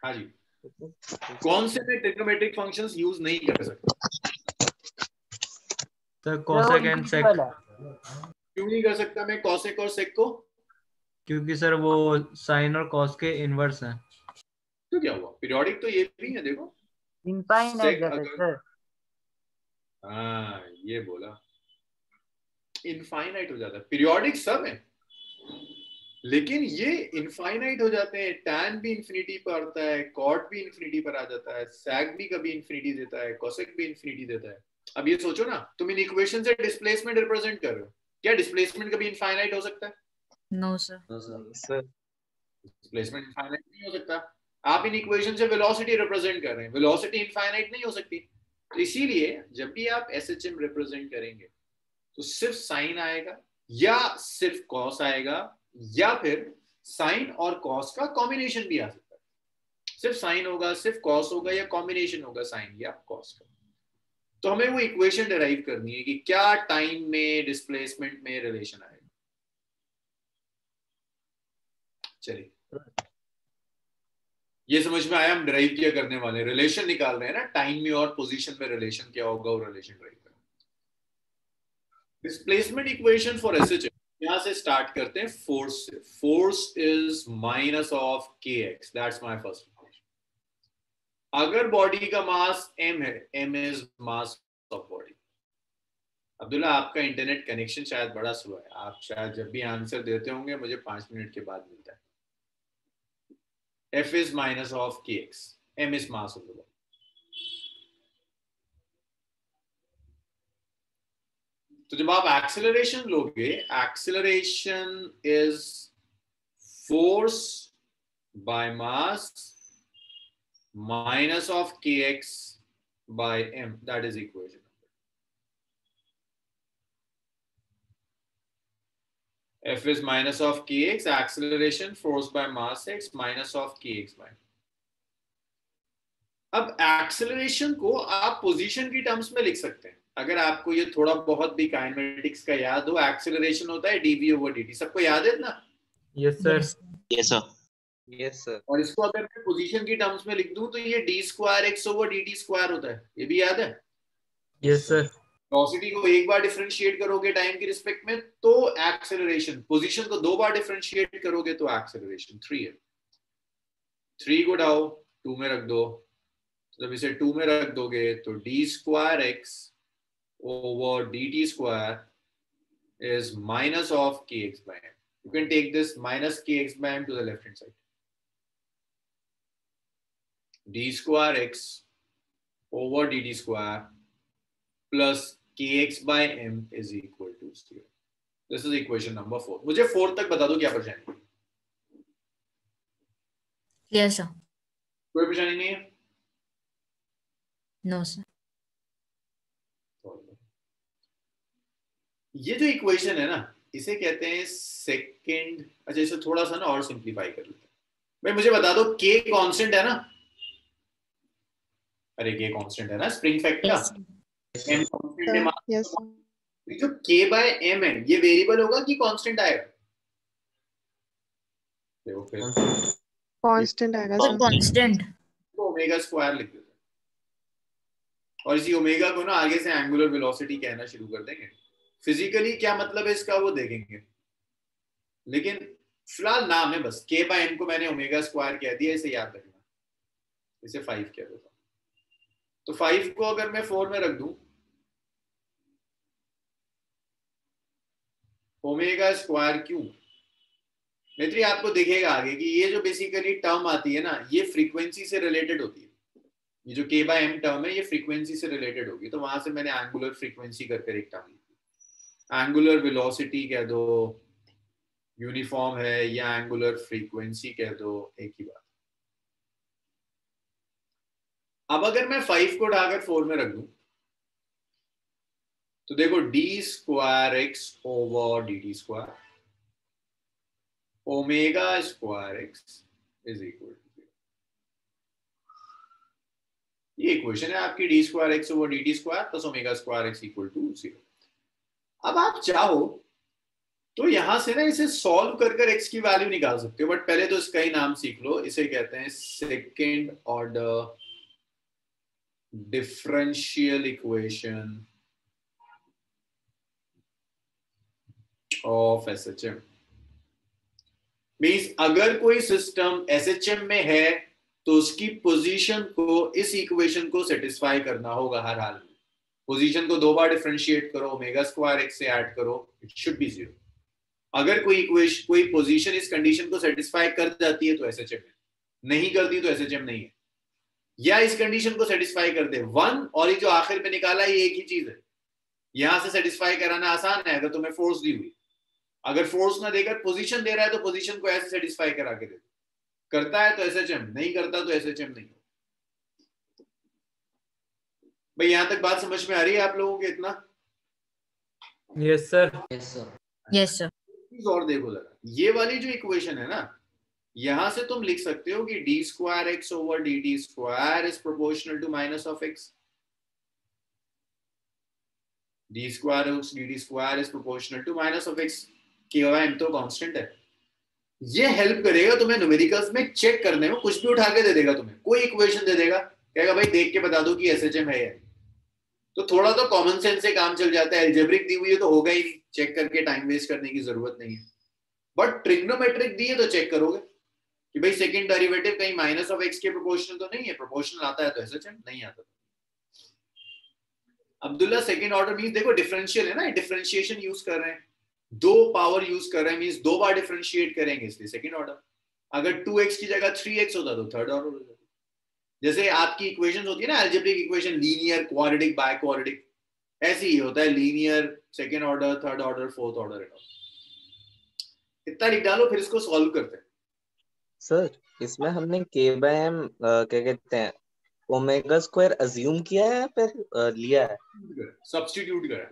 हाँ जी, कौन से में ट्रिग्नोमेट्रिक फंक्शंस यूज नहीं कर सकता? सर कोसेक एंड सेक। क्यों नहीं कर सकता मैं कॉसेक और सेक को? क्योंकि सर वो साइन और कॉस के इनवर्स हैं। तो क्या हुआ? पीरियोडिक तो ये भी है, देखो इनफाइनाइट अगर... सर। हाँ ये बोला, इनफाइनाइट हो जाता है। पीरियोडिक सब है लेकिन ये इनफाइनाइट हो जाते हैं। टैन भी इन्फिनिटी पर आता है, कॉट भी इन्फिनिटी पर आ जाता है, सैग भी कभी इन्फिनिटी देता है, कोसेक भी इन्फिनिटी देता है। अब ये सोचो ना, तुम इन इक्वेशन से डिस्प्लेसमेंट रिप्रेजेंट कर रहे हो, क्या डिस्प्लेसमेंट कभी इनफाइनाइट हो सकता है? No, sir. Sir displacement infinite नहीं हो सकता। आप इन इक्वेशन से वेलोसिटी रिप्रेजेंट कर रहे हैं, वेलोसिटी इनफाइनाइट नहीं हो सकती। तो इसीलिए जब भी आप एसएचएम रिप्रेजेंट करेंगे तो सिर्फ साइन आएगा या सिर्फ कॉस आएगा, या फिर साइन और कॉस का कॉम्बिनेशन भी आ सकता है। सिर्फ साइन होगा, सिर्फ कॉस होगा, या कॉम्बिनेशन होगा साइन या कॉस का। तो हमें वो इक्वेशन डिराइव करनी है कि क्या टाइम में डिस्प्लेसमेंट में रिलेशन आएगा। चलिए ये समझ में आया, हम डिराइव क्या करने वाले, रिलेशन निकाल रहे हैं ना, टाइम में और पोजीशन में रिलेशन क्या होगा, वो रिलेशन डिराइव करना। डिस्प्लेसमेंट इक्वेशन फॉर एसएचएम, यहां से स्टार्ट करते हैं फोर्स से। Force is minus of kx, that's my first equation. अगर बॉडी का मास m है, m is mass of body. Abdullah आपका इंटरनेट कनेक्शन शायद बड़ा स्लो है, आप शायद जब भी आंसर देते होंगे मुझे 5 मिनट के बाद मिलता है। F is minus of kx, m is mass of the body। तो जब आप एक्सेलरेशन लोगे, acceleration is force by mass minus of kx by m, that is equation. F is minus of kx, acceleration force by mass x minus of kx by। अब acceleration को आप position की terms में लिख सकते हैं। अगर आपको ये थोड़ा बहुत भी काइनेमेटिक्स का याद हो, एक्सेलरेशन होता है dv over dt, सबको याद है ना? Yes sir. Yes sir. Yes sir. और इसको अगर मैं पोजीशन की टर्म्स में लिख दूं तो ये d square x over dt square होता है, ये भी याद है? Yes sir. वेलोसिटी को एक बार डिफरेंशिएट करोगे टाइम की रिस्पेक्ट में तो एक्सेलरेशन, पोजीशन को 2 बार डिफरेंशिएट करोगे तो एक्सेलरेशन 3 है। 3 को डाउ 2 में रख दो, जब इसे 2 में रख दोगे तो d square x over dt square is minus of kx by m। You can take this minus kx by m to the left hand side। d square x over dt square plus kx by m is equal to 0। This is equation number 4। मुझे 4 तक बता दो क्या परेशानी है? Yes, sir. कोई परेशानी नहीं है? No, sir. ये जो इक्वेशन है ना, इसे कहते हैं सेकंड। अच्छा, इसे थोड़ा सा ना और सिंप्लीफाई कर लेते हैं। भाई मुझे बता दो k कांस्टेंट है ना? अरे k कांस्टेंट है ना स्प्रिंग फैक्टर का? Yes, m कांस्टेंट है। यस ये जो k by m है ये वेरिएबल होगा कि कांस्टेंट आएगा? देखो फिर कांस्टेंट आएगा so सर। constant. तो ओमेगा स्क्वायर लिख देते हैं और इसी ओमेगा को ना आगे से एंगुलर वेलोसिटी कहना शुरू कर देंगे। फिजिकली क्या मतलब है इसका वो देखेंगे, लेकिन फिलहाल नाम है बस। k by m को मैंने ओमेगा स्क्वायर कह दिया, इसे याद रखना। इसे 5 कह देता हूं, तो 5 को अगर मैं 4 में रख दूं, ओमेगा स्क्वायर क्यों। मित्री आपको दिखेगा आगे कि ये जो बेसिकली टर्म आती है ना, ये फ्रीक्वेंसी से रिलेटेड होती है। ये जो k by m टर्म है ये फ्रीक्वेंसी से रिलेटेड होगी, तो वहां से मैंने एंगुलर फ्रीक्वेंसी करके एक टर्म लिखी। एंगुलर वेलोसिटी कह दो, यूनिफॉर्म है, या एंगुलर फ्रीक्वेंसी कह दो, एक ही बात। अब अगर मैं 5 को उठाकर 4 में रख दूं तो देखो d square x over dt square omega square x is equal to 0। ये इक्वेशन है आपकी, d square x over dt square plus omega square x equal to 0। अब आप चाहो तो यहां से ना इसे सॉल्व कर x की वैल्यू निकाल सकते हो, बट पहले तो इसका ही नाम सीख लो। इसे कहते हैं second order differential equation of SHM। Means अगर कोई सिस्टम SHM में है तो उसकी पोजीशन को इस इक्वेशन को सेटिस्फाई करना होगा हर हाल में। पोजीशन को 2 बार डिफरेंशिएट करो, ओमेगा स्क्वायर x से ऐड करो, इट शुड बी 0। अगर कोई पोजीशन इस कंडीशन को सेटिस्फाई कर जाती है तो SHM है, नहीं करती तो SHM नहीं है। या इस कंडीशन को सेटिस्फाई कर दे 1 और ये जो आखिर में निकाला ये एक ही चीज है। यहां से सेटिस्फाई कराना आसान है अगर तुम्हें फोर्स दी हुई। अगर फोर्स ना देकर पोजीशन दे रहा है तो पोजीशन को ऐसे सेटिस्फाई करा के दे। करता है तो SHM, नहीं करता तो SHM नहीं। भाई यहां तक बात समझ में आ रही है आप लोगों के इतना? Yes sir. Yes, sir. और देखो जरा, ये वाली जो इक्वेशन है ना, यहां से तुम लिख सकते हो कि d square x over dt square is proportional to minus of x। d square x dt square is proportional to minus of x। k by m तो कांस्टेंट है। ये हेल्प करेगा तुम्हें न्यूमेरिकल्स में चेक करने में। कुछ भी उठा के दे देगा तुम्हें, कोई इक्वेशन दे देगा, कहेगा भाई देख के बता दो कि SHM है या नहीं। तो थोड़ा तो कॉमन सेंस से काम चल जाता है। अलजेब्रिक दी हुई है तो होगा ही नहीं, चेक करके टाइम वेस्ट करने की जरूरत नहीं है। बट ट्रिग्नोमेट्रिक दी है तो चेक करोगे। कि भाई सेकंड डेरिवेटिव कहीं माइनस ऑफ एक्स के प्रोपोर्शनल तो नहीं है, प्रोपोर्शनल आता है तो एसएचएम, नहीं आता। अब्दुल्ला सेकंड ऑर्डर मींस देखो डिफरेंशियल है ना, डिफरेंशिएशन यूज कर रहे हैं, 2 पावर यूज कर रहे हैं, मींस 2 बार डिफरेंशिएट करेंगे, इसलिए सेकंड ऑर्डर। अगर 2x की जगह 3x होता तो थर्ड ऑर्डर हो जाता। जैसे आपकी इक्वेशंस होती है ना algebraic equation, linear, quadratic, by quadratic, ऐसे ही होता है, linear, second order, third order, fourth order. इतना लिख डालो, फिर इसको सॉल्व करते हैं। सर इसमें हमने k/m क्या कहते हैं ओमेगा स्क्वायर अज्यूम किया है या फिर लिया है? सब्स्टिट्यूट करा।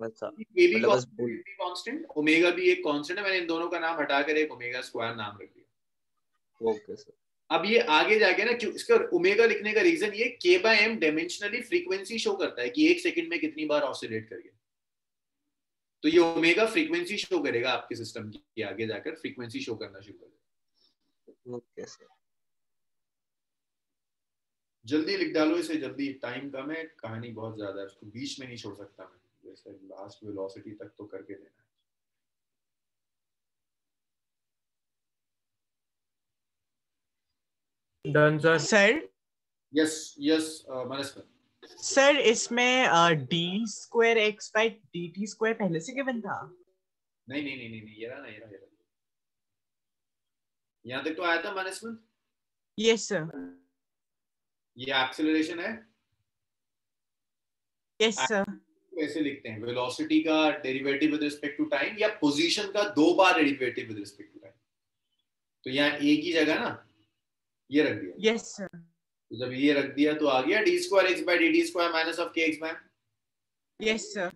अच्छा ये भी मतलब बस भूल। कांस्टेंट, ओमेगा भी एक कांस्टेंट है, मैंने इन दोनों का नाम हटाकर एक ओमेगा स्क्वायर नाम रख दिया। Okay sir. अब ये आगे जाके ना, क्यों इसका ओमेगा लिखने का रीजन ये k/m डायमेंशनली फ्रीक्वेंसी शो करता है कि 1 सेकंड में कितनी बार ऑसिलेट करेगा, तो ये ओमेगा फ्रीक्वेंसी शो करेगा आपके सिस्टम की, आगे जाकर फ्रीक्वेंसी शो करना शुरू करेगा। Okay sir. जल्दी लिख डालो इसे, जल्दी, टाइम कम है, कहानी बहुत ज्यादा है, उसको बीच में नहीं छोड़ सकता मैं, जैसे लास्ट वेलोसिटी तक तो करके देना है। Done sir. सर यस मनस्पत। सर इसमें d²x/dt² पहले से गिवन था? नहीं, ये रहा। यहाँ तक तो आया था मनस्पत। Yes sir. ये एक्सेलरेशन है। Yes sir. ऐसे लिखते हैं, वेलोसिटी का derivative with respect to time, या पोजीशन का 2 बार derivative with respect to time. तो यहाँ ए की जगह ना ये रख दिया। Yes sir. तो जब ये रख दिया तो आ गया d²x/dt² minus of kx/m। Yes sir.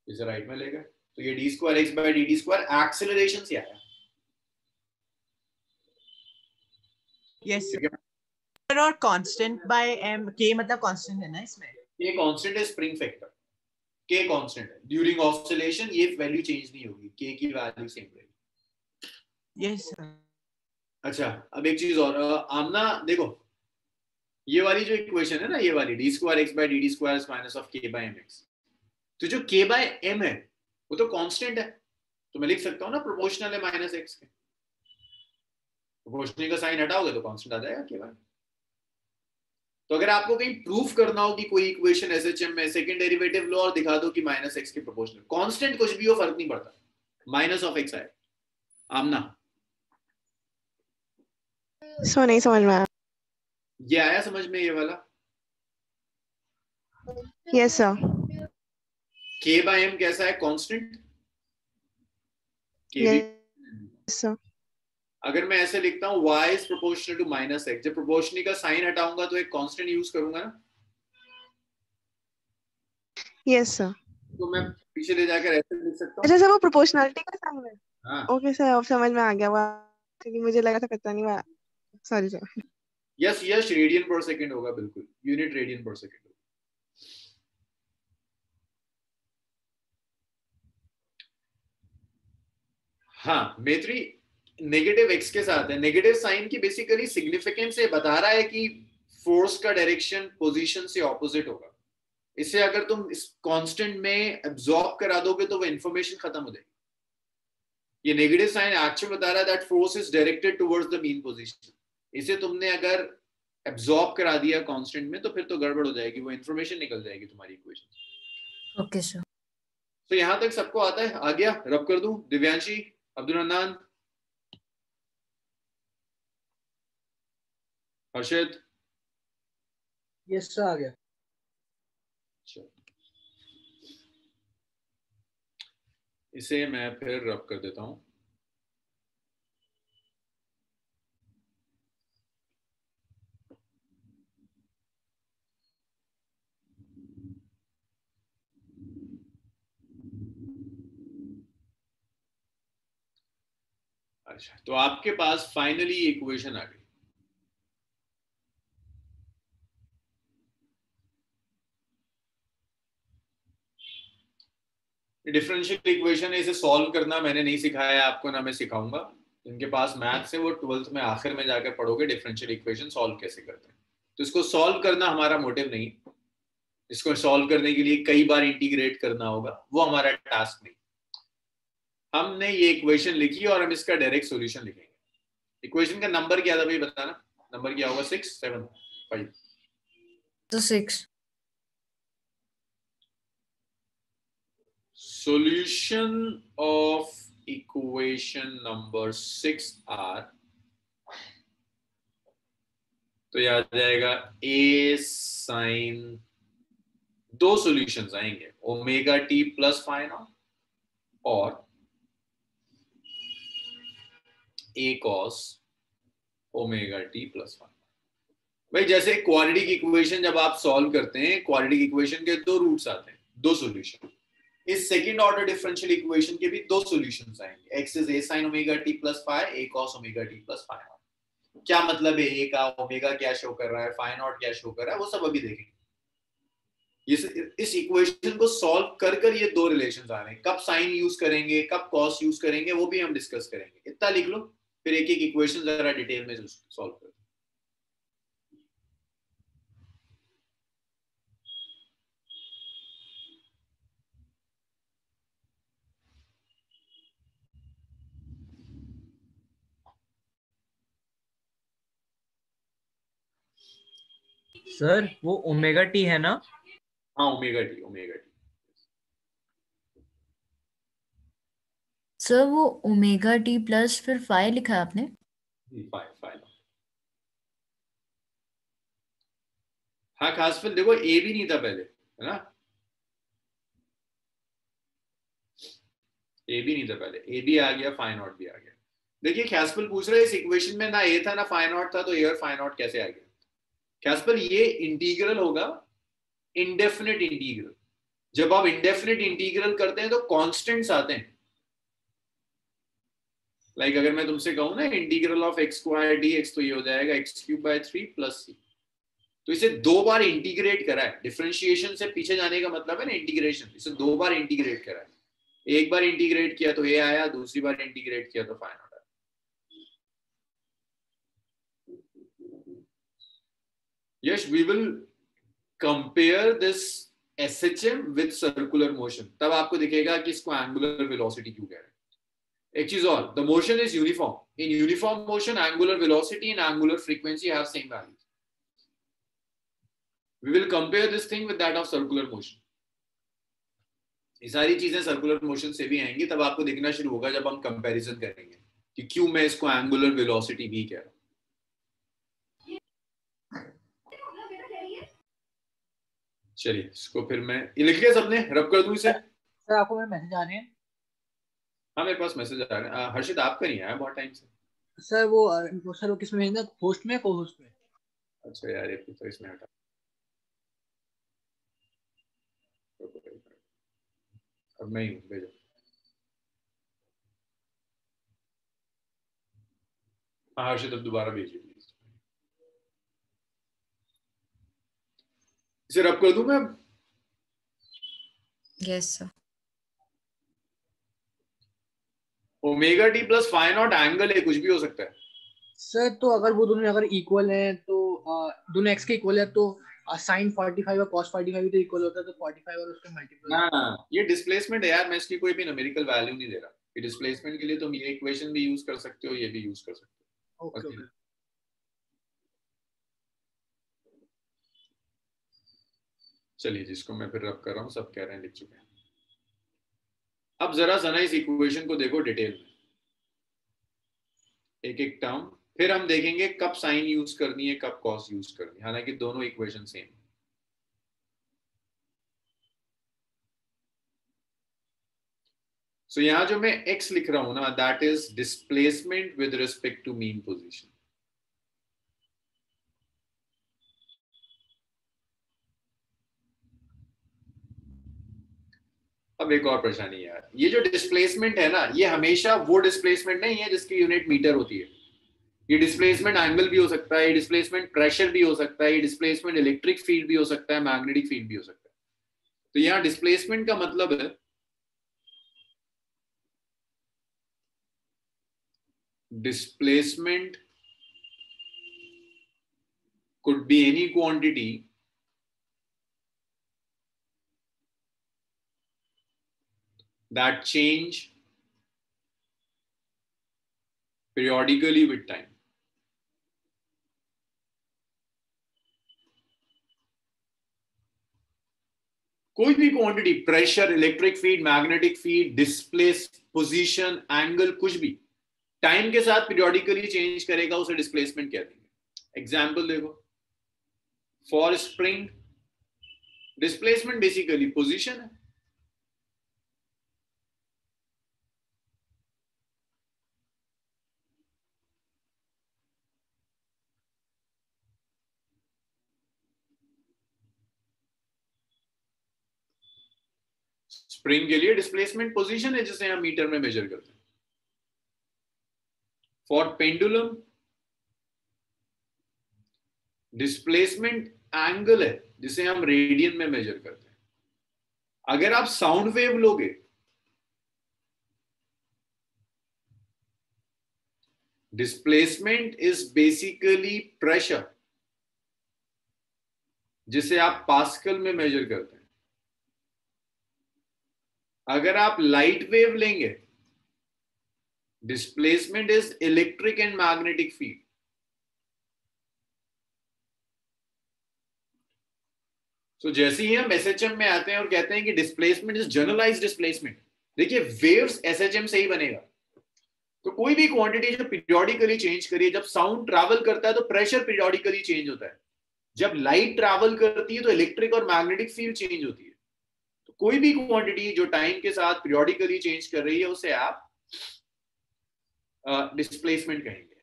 इसे राइट में ले गए, तो ये d²x/dt² एक्सेलरेशन से आया। Yes sir. और कांस्टेंट बाय m, k मतलब कांस्टेंट है ना इसमें? ये कांस्टेंट है, स्प्रिंग फैक्टर k कांस्टेंट है, ड्यूरिंग ऑसिलेशन ये वैल्यू चेंज नहीं होगी, k की वैल्यू सेम रहेगी। Yes sir. अच्छा, अब एक चीज और, आमना देखो, ये वाली जो इक्वेशन है ना, ये वाली d²x/dt² माइनस ऑफ k/mx, तो जो k/m है वो तो कांस्टेंट है, तो मैं लिख सकता हूँ ना प्रोपोर्शनल है माइनस एक्स के। प्रोपोर्शनल का साइन हटाओगे तो कांस्टेंट आ जाएगा k/m। तो अगर आपको कहीं प्रूफ करना हो कि कोई इक्वेशन एसएचएम में सेकंड डेरिवेटिव लो और दिखा दो कि माइनस एक्स के प्रोपोर्शनल, कांस्टेंट कुछ भी हो फर्क नहीं पड़ता, माइनस ऑफ एक्स आए। आमना सो नहीं समझ में आया। ये आया समझ में, ये वाला यस सर। k/m कैसा है, कांस्टेंट। Yes sir. अगर मैं ऐसे लिखता हूँ y is proportional to minus x, जब प्रोपोर्शनल का साइन हटाऊंगा तो एक कांस्टेंट यूज करूंगा ना, यस सर। तो मैं पीछे ले जाकर ऐसे लिख सकता हूँ। अच्छा सर, वो प्रोपोर्शनलिटी का साइन है। हाँ, ओके सर, अब समझ में आ गया। क्योंकि मुझे लगा था पता नहीं हुआ। Sorry sir. यस रेडियन पर सेकंड होगा, बिल्कुल यूनिट रेडियन पर सेकंड होगा। हाँ मैत्री, नेगेटिव एक्स के साथ है, नेगेटिव साइन की बेसिकली सिग्निफिकेंस ये बता रहा है कि फोर्स का डायरेक्शन पोजीशन से ऑपोजिट होगा। इसे अगर तुम इस कांस्टेंट में एब्जॉर्ब करा दोगे तो वो इंफॉर्मेशन खत्म हो जाएगी। ये नेगेटिव साइन एक्चुअली बता रहा है that force is directed towards the mean position. इसे तुमने अगर एब्जॉर्ब करा दिया कांस्टेंट में तो फिर तो गड़बड़ हो जाएगी, वो इंफॉर्मेशन निकल जाएगी तुम्हारी इक्वेशन। Okay sir. तो यहाँ तक सबको आता है, आ गया? रब कर दूं? दिव्यांशी, अब्दुल हन्नान, हर्षित? यस सर, आ गया। इसे मैं फिर रब कर देता हूं। अच्छा, तो आपके पास फाइनली इक्वेशन आ गई। डिफरेंशियल इक्वेशन है, इसे सॉल्व करना मैंने नहीं सिखाया आपको, ना मैं सिखाऊंगा। जिनके पास मैथ्स है वो 12th में आखिर में जाकर पढ़ोगे डिफरेंशियल इक्वेशन सॉल्व कैसे करते हैं। तो इसको सॉल्व करना हमारा मोटिव नहीं, इसको सॉल्व करने के लिए कई बार इंटीग्रेट करना होगा, वो हमारा टास्क नहीं। हमने ये इक्वेशन लिखी और हम इसका डायरेक्ट सॉल्यूशन लिखेंगे। इक्वेशन का नंबर क्या था भाई बताना, नंबर क्या होगा? 6, 7, 5? तो 6. Solution of equation number 6 are, तो याद जाएगा a sin, दो सॉल्यूशंस आएंगे, omega t plus phi naught और a cos omega t plus phi. भाई जैसे क्वाड्रेटिक इक्वेशन जब आप सॉल्व करते हैं, क्वाड्रेटिक इक्वेशन के दो रूट्स आते हैं, दो सॉल्यूशन। इस सेकंड ऑर्डर डिफरेंशियल इक्वेशन के भी दो सॉल्यूशंस आएंगे, x is a sin omega t plus phi, a cos omega t plus phi naught. क्या मतलब है a का, ओमेगा क्या शो कर रहा है, फाई नॉट क्या शो कर रहा है, वो सब अभी देखेंगे। इस इक्वेशन को सॉल्व कर कर ये दो रिलेशंस आ रहे हैं, कब साइन यूज करेंगे, कब कॉस यूज करेंगे, वो भी हम डिस्कस करेंगे। इतना लिख लो, फिर एक एक इक्वेशन जरा डिटेल में सॉल्व करें। सर वो ओमेगा टी है ना? हाँ omega t, omega t. Sir वो ओमेगा टी प्लस फिर फाई लिखा है आपने? Phi, phi. हाँ खास फिर देखो ए भी नहीं था पहले, है ना, ए भी नहीं था पहले, ए भी आ गया, फाई नॉट भी आ गया। देखिए ख्यासपल पूछ रहे हैं इस इक्वेशन में ना ए था ना फाई नॉट था, तो ए और फाई नॉट कैसे आ गया? ख्यासपल ये इंटीग्रल होगा, इंडेफिनिट इंटीग्रल। जब आप इंडेफिनिट इंटीग्रल करते हैं तो कांस्टेंट्स आते हैं। लाइक अगर मैं तुमसे कहूं ना integral of x square D x, तो ये हो जाएगा एक्स क्यूब बाय 3 प्लस सी। तो इसे दो बार इंटीग्रेट करा है, डिफरेंशिएशन से पीछे जाने का मतलब है ना इंटीग्रेशन, इसे दो बार इंटीग्रेट करा है। एक बार इंटीग्रेट किया तो ए आया, दूसरी बार इंटीग्रेट किया तो फाई नॉट आया। Yes, we will compare this SHM with circular motion, तब आपको दिखेगा कि इसको एंगुलर वेलोसिटी क्यों कह रहे हैं। एक चीज और, the motion is uniform, in uniform motion angular velocity and angular frequency have same values. We will compare this thing with that of circular motion. ये सारी चीजें सर्कुलर मोशन से भी आएंगी, तब आपको दिखना शुरू होगा जब हम कंपैरिजन करेंगे कि क्यों मैं इसको एंगुलर वेलोसिटी भी कह रहा हूं। चलिए इसको फिर मैं, ये लिख लिया सबने, रब कर दूं इसे? सर आपको मेरे मैसेज आ रहे हैं? हाँ मेरे पास मैसेज आ रहे हैं। हर्षित आपका नहीं आया बहुत टाइम से। सर वो किस में भेजना, होस्ट में, को होस्ट में? अच्छा यार ये तो इसमें हटा, अब मैं ही हूँ, भेजो। हाँ हर्षित अब दोबारा भेजिए प्लीज। इसे रब कर दूं मैं? Yes sir. Omega t plus phi naught angle है, कुछ भी हो सकता है। सर तो अगर वो दोनों अगर इक्वल है तो दोनों एक्स के इक्वल है तो साइन 45 और कॉस 45 भी तो इक्वल होता है, तो 45 और उसके मल्टीपल। हाँ ये डिस्प्लेसमेंट है यार, मैं इसकी कोई भी न्यूमेरिकल वैल्यू नहीं दे रहा। ये डिस्प्लेसमेंट के लिए तुम ये इक्वेशन भी यूज कर सकते हो, ये भी यूज कर सकते हो। Okay okay. चलिए जिसको मैं फिर रब कर रहा हूँ सब कह रहे हैं लिख चुके हैं। अब जरा सना इस इक्वेशन को देखो डिटेल में, एक एक टर्म, फिर हम देखेंगे कब साइन यूज करनी है कब कॉस यूज करनी है, हालांकि दोनों इक्वेशन सेम। सो यहां जो मैं x लिख रहा हूं ना, that is displacement with respect to mean position. अब एक और परेशानी यार, ये जो डिस्प्लेसमेंट है ना, ये हमेशा वो डिस्प्लेसमेंट नहीं है जिसकी यूनिट मीटर होती है। ये डिस्प्लेसमेंट एंगल भी हो सकता है, ये डिस्प्लेसमेंट प्रेशर भी हो सकता है, ये डिस्प्लेसमेंट इलेक्ट्रिक फील्ड भी हो सकता है, मैग्नेटिक फील्ड भी हो सकता है। तो यहाँ डिस्प्लेसमेंट का मतलब है displacement could be any quantity that change periodically with time. कोई भी quantity, pressure, electric field, magnetic field, displace, position, angle, कुछ भी टाइम के साथ पीरियोडिकली चेंज करेगा, उसे डिस्प्लेसमेंट कहते हैं। एग्जांपल देखो, for spring displacement basically position है। स्प्रिंग के लिए डिस्प्लेसमेंट पोजीशन है जिसे हम मीटर में मेजर करते हैं। फॉर पेंडुलम डिस्प्लेसमेंट एंगल है जिसे हम रेडियन में मेजर करते हैं। अगर आप साउंड वेव लोगे, डिस्प्लेसमेंट इज बेसिकली प्रेशर जिसे आप पास्कल में मेजर करते हैं। अगर आप लाइट वेव लेंगे, displacement is electric and magnetic field. तो जैसे ही हम एसएचएम में आते हैं और कहते हैं कि डिस्प्लेसमेंट इज जनरलाइज्ड डिस्प्लेसमेंट, देखिए वेव्स एसएचएम से ही बनेगा। तो कोई भी क्वांटिटी जो पीरियोडिकली चेंज करिए, जब साउंड ट्रैवल करता है तो प्रेशर पीरियोडिकली चेंज होता है, जब लाइट ट्रैवल करती है तो इलेक्ट्रिक और मैग्नेटिक फील्ड चेंज होती है। तो कोई भी क्वांटिटी जो टाइम के साथ पीरियोडिकली चेंज कर रही है उसे आप डिस्प्लेसमेंट कहेंगे।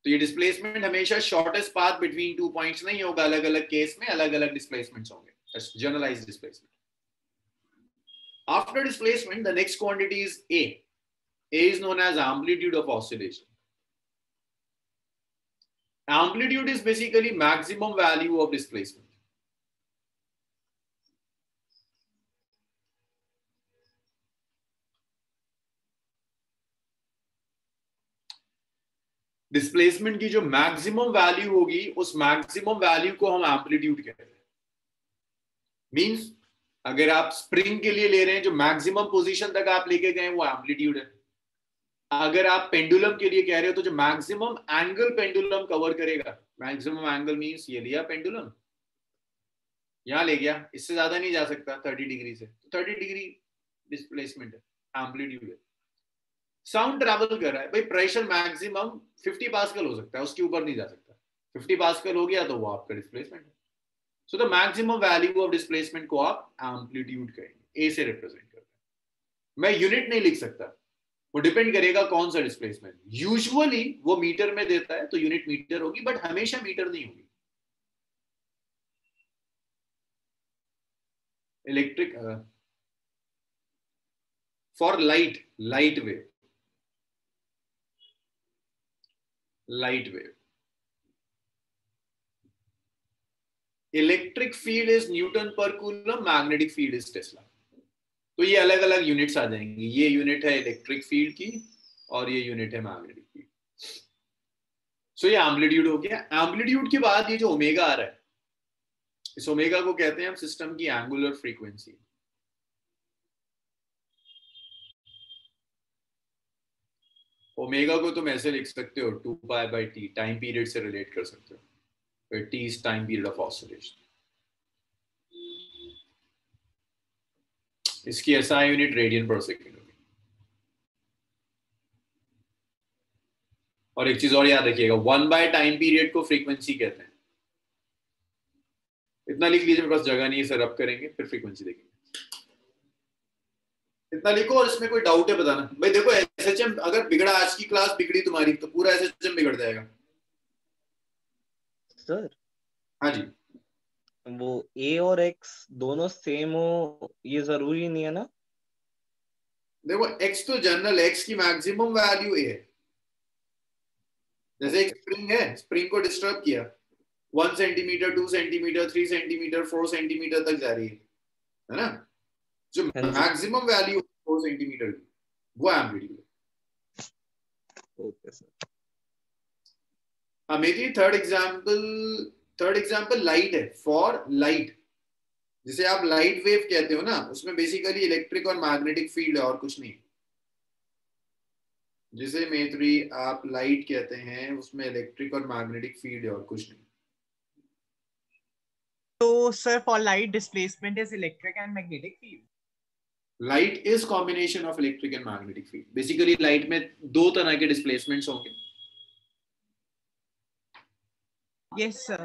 तो ये डिस्प्लेसमेंट हमेशा shortest path between two points नहीं होगा, अलग अलग केस में अलग अलग डिस्प्लेसमेंट्स होंगे। Generalised displacement. After displacement, the next quantity is A. A is known as amplitude of oscillation. Amplitude is basically maximum value of displacement. Displacement की जो मैक्सिमम वैल्यू होगी, उस मैक्सिमम वैल्यू को हम एम्पलीट्यूड कहते हैं। मींस अगर आप स्प्रिंग के लिए ले रहे हैं, जो मैक्सिमम पोजीशन तक आप लेके गए वो एम्पलीट्यूड है। अगर आप पेंडुलम के लिए कह रहे हो तो जो मैक्सिमम एंगल पेंडुलम कवर करेगा, मैक्सिमम एंगल मींस ये लिया पेंडुलम, यहां ले गया, इससे ज्यादा नहीं जा सकता 30 डिग्री से, तो 30 डिग्री डिस्प्लेसमेंट है, एम्पलीट्यूड है। साउंड ट्रैवल कर रहा है भाई, प्रेशर मैक्सिमम 50 पास्कल हो सकता है, उसके ऊपर नहीं जा सकता। 50 पास्कल हो गया तो वो आपका डिस्प्लेसमेंट है। So the maximum value of displacement को आप एम्पलीट्यूड कहेंगे, ए से रिप्रेजेंट करते हैं। मैं यूनिट नहीं लिख सकता, वो डिपेंड करेगा कौन सा डिस्प्लेसमेंट। यूजुअली वो मीटर में देता है तो यूनिट मीटर होगी, बट हमेशा मीटर नहीं होगी। Electric for light wave, electric field is newton पर coulomb, magnetic field is tesla. तो ये अलग अलग यूनिट्स आ जाएंगी। ये यूनिट है इलेक्ट्रिक फील्ड की और ये यूनिट है मैग्नेटिक फील्ड। सो ये एम्पलीट्यूड हो गया। एम्पलीट्यूड के बाद ये जो ओमेगा आ रहा है, इस ओमेगा को कहते हैं हम सिस्टम की एंगुलर फ्रीक्वेंसी। ओमेगा को तुम ऐसे लिख सकते हो 2π/t, टाइम पीरियड से रिलेट कर सकते हो, where t is time period of oscillation. इसकी SI यूनिट रेडियन पर सेकेंड होगी। और एक चीज और याद रखिएगा, 1 टाइम पीरियड को फ्रीक्वेंसी कहते हैं। इतना लिख लीजिए, मेरे पास जगह नहीं है, सर अब करेंगे फिर फ्रीक्वेंसी देखेंगे। इतना लिखो और इसमें कोई डाउट है बताना। भाई देखो एसएचएम अगर बिगड़ा, आज की क्लास बिगड़ी तुम्हारी तो पूरा एसएचएम बिगड़ जाएगा। सर हाँ जी, वो ए और एक्स दोनों सेम हो ये जरूरी नहीं है ना? देखो एक्स तो जनरल, एक्स की मैक्सिमम वैल्यू ए है। जैसे एक स्प्रिंग है, स्प्रिंग को डिस्टर्ब किया, 1 सेंटीमीटर, 2 सेंटीमीटर, 3 सेंटीमीटर, 4 सेंटीमीटर तक जा रही है ना? जो मैक्सिमम वैल्यू 4 सेंटीमीटर की, वो एम्पलीट्यूड है। Okay sir. अब मेरी थर्ड एग्जांपल लाइट है। फॉर लाइट, जिसे आप लाइट वेव कहते हो ना, उसमें बेसिकली इलेक्ट्रिक और मैग्नेटिक फील्ड है और कुछ नहीं। जिसे मेत्री आप लाइट कहते हैं उसमें इलेक्ट्रिक और मैग्नेटिक फील्ड है और कुछ नहीं। तो sir for light displacement is electric and magnetic field. Light is combination of electric and magnetic field. Basically light में दो तरह के डिस्प्लेसमेंट्स होंगे. Yes sir.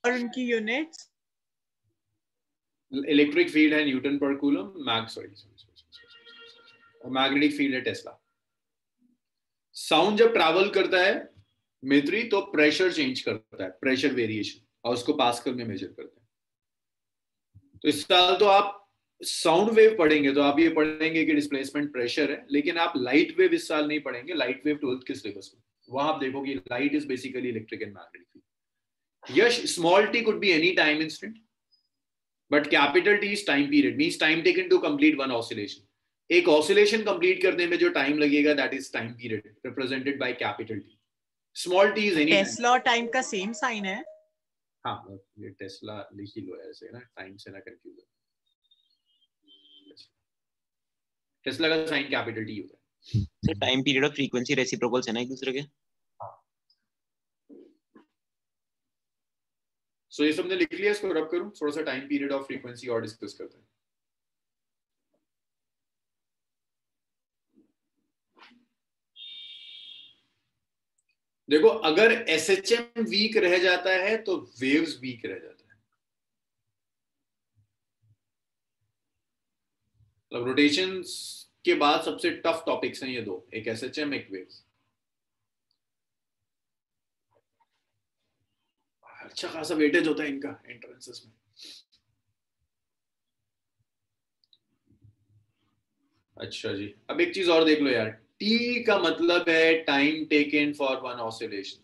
और उनकी यूनिट्स इलेक्ट्रिक फील्ड है न्यूटन पर कूलम, मैग्नेटिक फील्ड है टेस्ला. साउंड जब ट्रैवल करता है मित्री तो प्रेशर चेंज करता है, प्रेशर वेरिएशन, और उसको पास्कल में मेजर करते हैं. तो इस साल तो आप साउंड वेव पढ़ेंगे तो आप ये पढ़ेंगे कि डिस्प्लेसमेंट प्रेशर है, लेकिन आप लाइट वेव इस साल नहीं पढ़ेंगे. लाइट वेव 12th के सिलेबस में, वहां आप देखोगे light is basically electric and magnetic field. Yash, small T could be any time instant, but capital T is time period, means time taken to complete one oscillation. एक oscillation complete करने में जो time लगेगा that is time period represented by capital T. Small t is any time. Tesla और time का same sign है. हाँ, ये टेस्ला लिख ही लो ऐसे ना, टाइम से ना कंफ्यूज हो. टेस्ला का साइन कैपिटल T होता है. सर टाइम पीरियड और फ्रीक्वेंसी रेसिप्रोकल्स है ना एक दूसरे के. सो ये सबने लिख लिया, इसको रब करूं, थोड़ा सा टाइम पीरियड और फ्रीक्वेंसी और डिस्कस करते हैं. देखो, अगर एसएचएम वीक रह जाता है तो वेव्स वीक रह जाता है. मतलब रोटेशंस के बाद सबसे टफ टॉपिक्स हैं ये दो, एक एसएचएम एक वेव्स. अच्छा खासा वेटेज होता है इनका एंट्रेंसेस में. अच्छा जी, अब एक चीज और देख लो यार. टी का मतलब है time taken for one oscillation.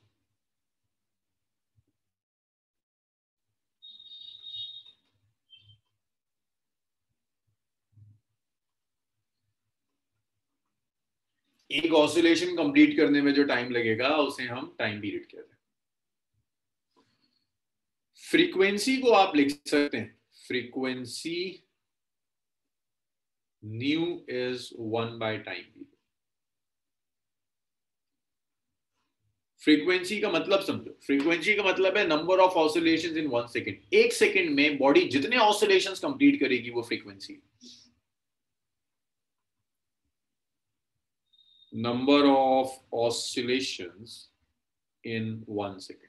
एक ऑसिलेशन कंप्लीट करने में जो टाइम लगेगा उसे हम टाइम पीरियड कहते हैं. फ्रीक्वेंसी को आप लिख सकते हैं, frequency new is 1 by time period. Frequency का मतलब समझो. फ्रीक्वेंसी का मतलब है number of oscillations in 1 second. 1 second में बॉडी जितने ऑसिलेशंस कंप्लीट करेगी वो frequency. Number of oscillations in 1 second.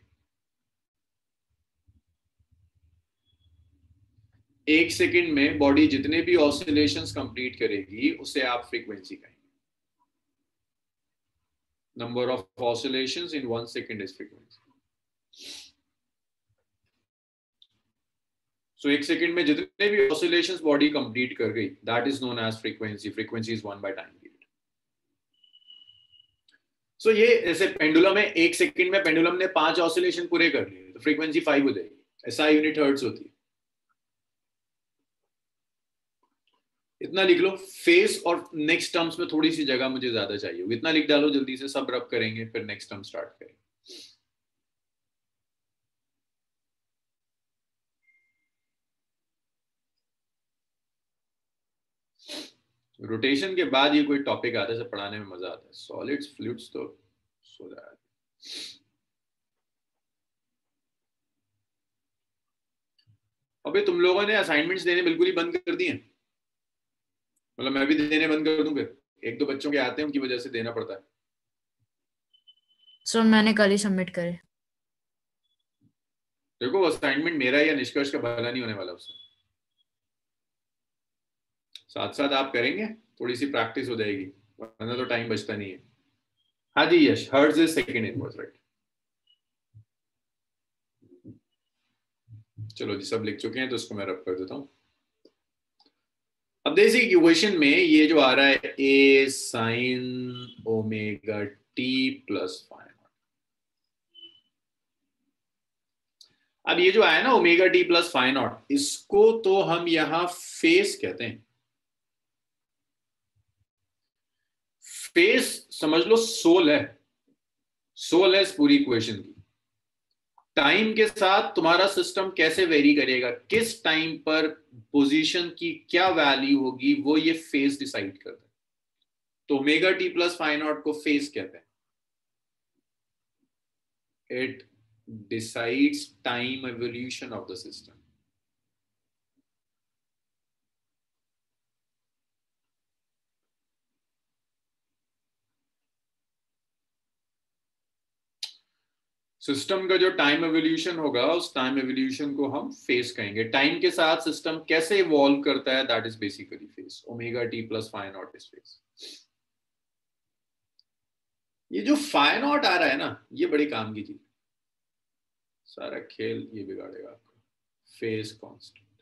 1 second में बॉडी जितने भी ऑसिलेशंस कंप्लीट करेगी उसे आप फ्रीक्वेंसी कहेंगे. Number of oscillations in 1 second is frequency. So 1 second में जितने भी ऑसिलेशंस बॉडी कंप्लीट कर गई that is known as frequency. Frequency is 1 by time period. So ये जैसे पेंडुलम है, 1 सेकेंड में पेंडुलम ने 5 ऑसिलेशन पूरे कर लिए तो फ्रीक्वेंसी 5 हो जाएगी. SI यूनिट हर्ट्ज होती है. इतना लिख लो. फेस और नेक्स्ट टर्म्स में थोड़ी सी जगह मुझे ज्यादा चाहिए, इतना लिख डालो जल्दी से, सब रब करेंगे फिर नेक्स्ट टर्म स्टार्ट करेंगे. रोटेशन के बाद ये कोई टॉपिक आता है पढ़ाने में मजा आता है. सॉलिड्स फ्लूइड्स तो सो दैट. अबे तुम लोगों ने असाइनमेंट्स देने बिल्कुल ही बंद कर दिए. मतलब मैं भी देने बंद कर दूं फिर? 1-2 बच्चों के आते हैं उनकी वजह से देना पड़ता है. सर मैंने कल ही सबमिट करे. देखो असाइनमेंट मेरा या निष्कर्ष का भला नहीं होने वाला उससे. साथ साथ आप करेंगे, थोड़ी सी प्रैक्टिस हो जाएगी, वरना तो टाइम बचता नहीं है. हाँ जी Yash, hertz is second inverse, right. चलो जी, सब लिख चुके हैं तो इसको मैं रब कर देता हूँ. अब देखिए इक्वेशन में ये जो आ रहा है a sin omega t plus phi naught. अब ये जो आया ना omega t plus phi naught, इसको तो हम यहां फेस कहते हैं. फेस समझ लो सोल है. सोल है इस पूरी इक्वेशन की. टाइम के साथ तुम्हारा सिस्टम कैसे वेरी करेगा, किस टाइम पर पोजीशन की क्या वैल्यू होगी, वो ये फेज डिसाइड करता है. तो omega t plus phi naught को फेज कहते हैं. It decides time evolution of the system. System का जो टाइम एवोल्यूशन होगा उस टाइम एवोल्यूशन को हम फेस कहेंगे. टाइम के साथ सिस्टम कैसे इवॉल्व करता है, that is basically phase. Omega t plus phi naught is phase. ये जो फाई नॉट आ रहा है ना, ये बड़े काम की चीज. सारा खेल ये बिगाड़ेगा आपको. Face constant.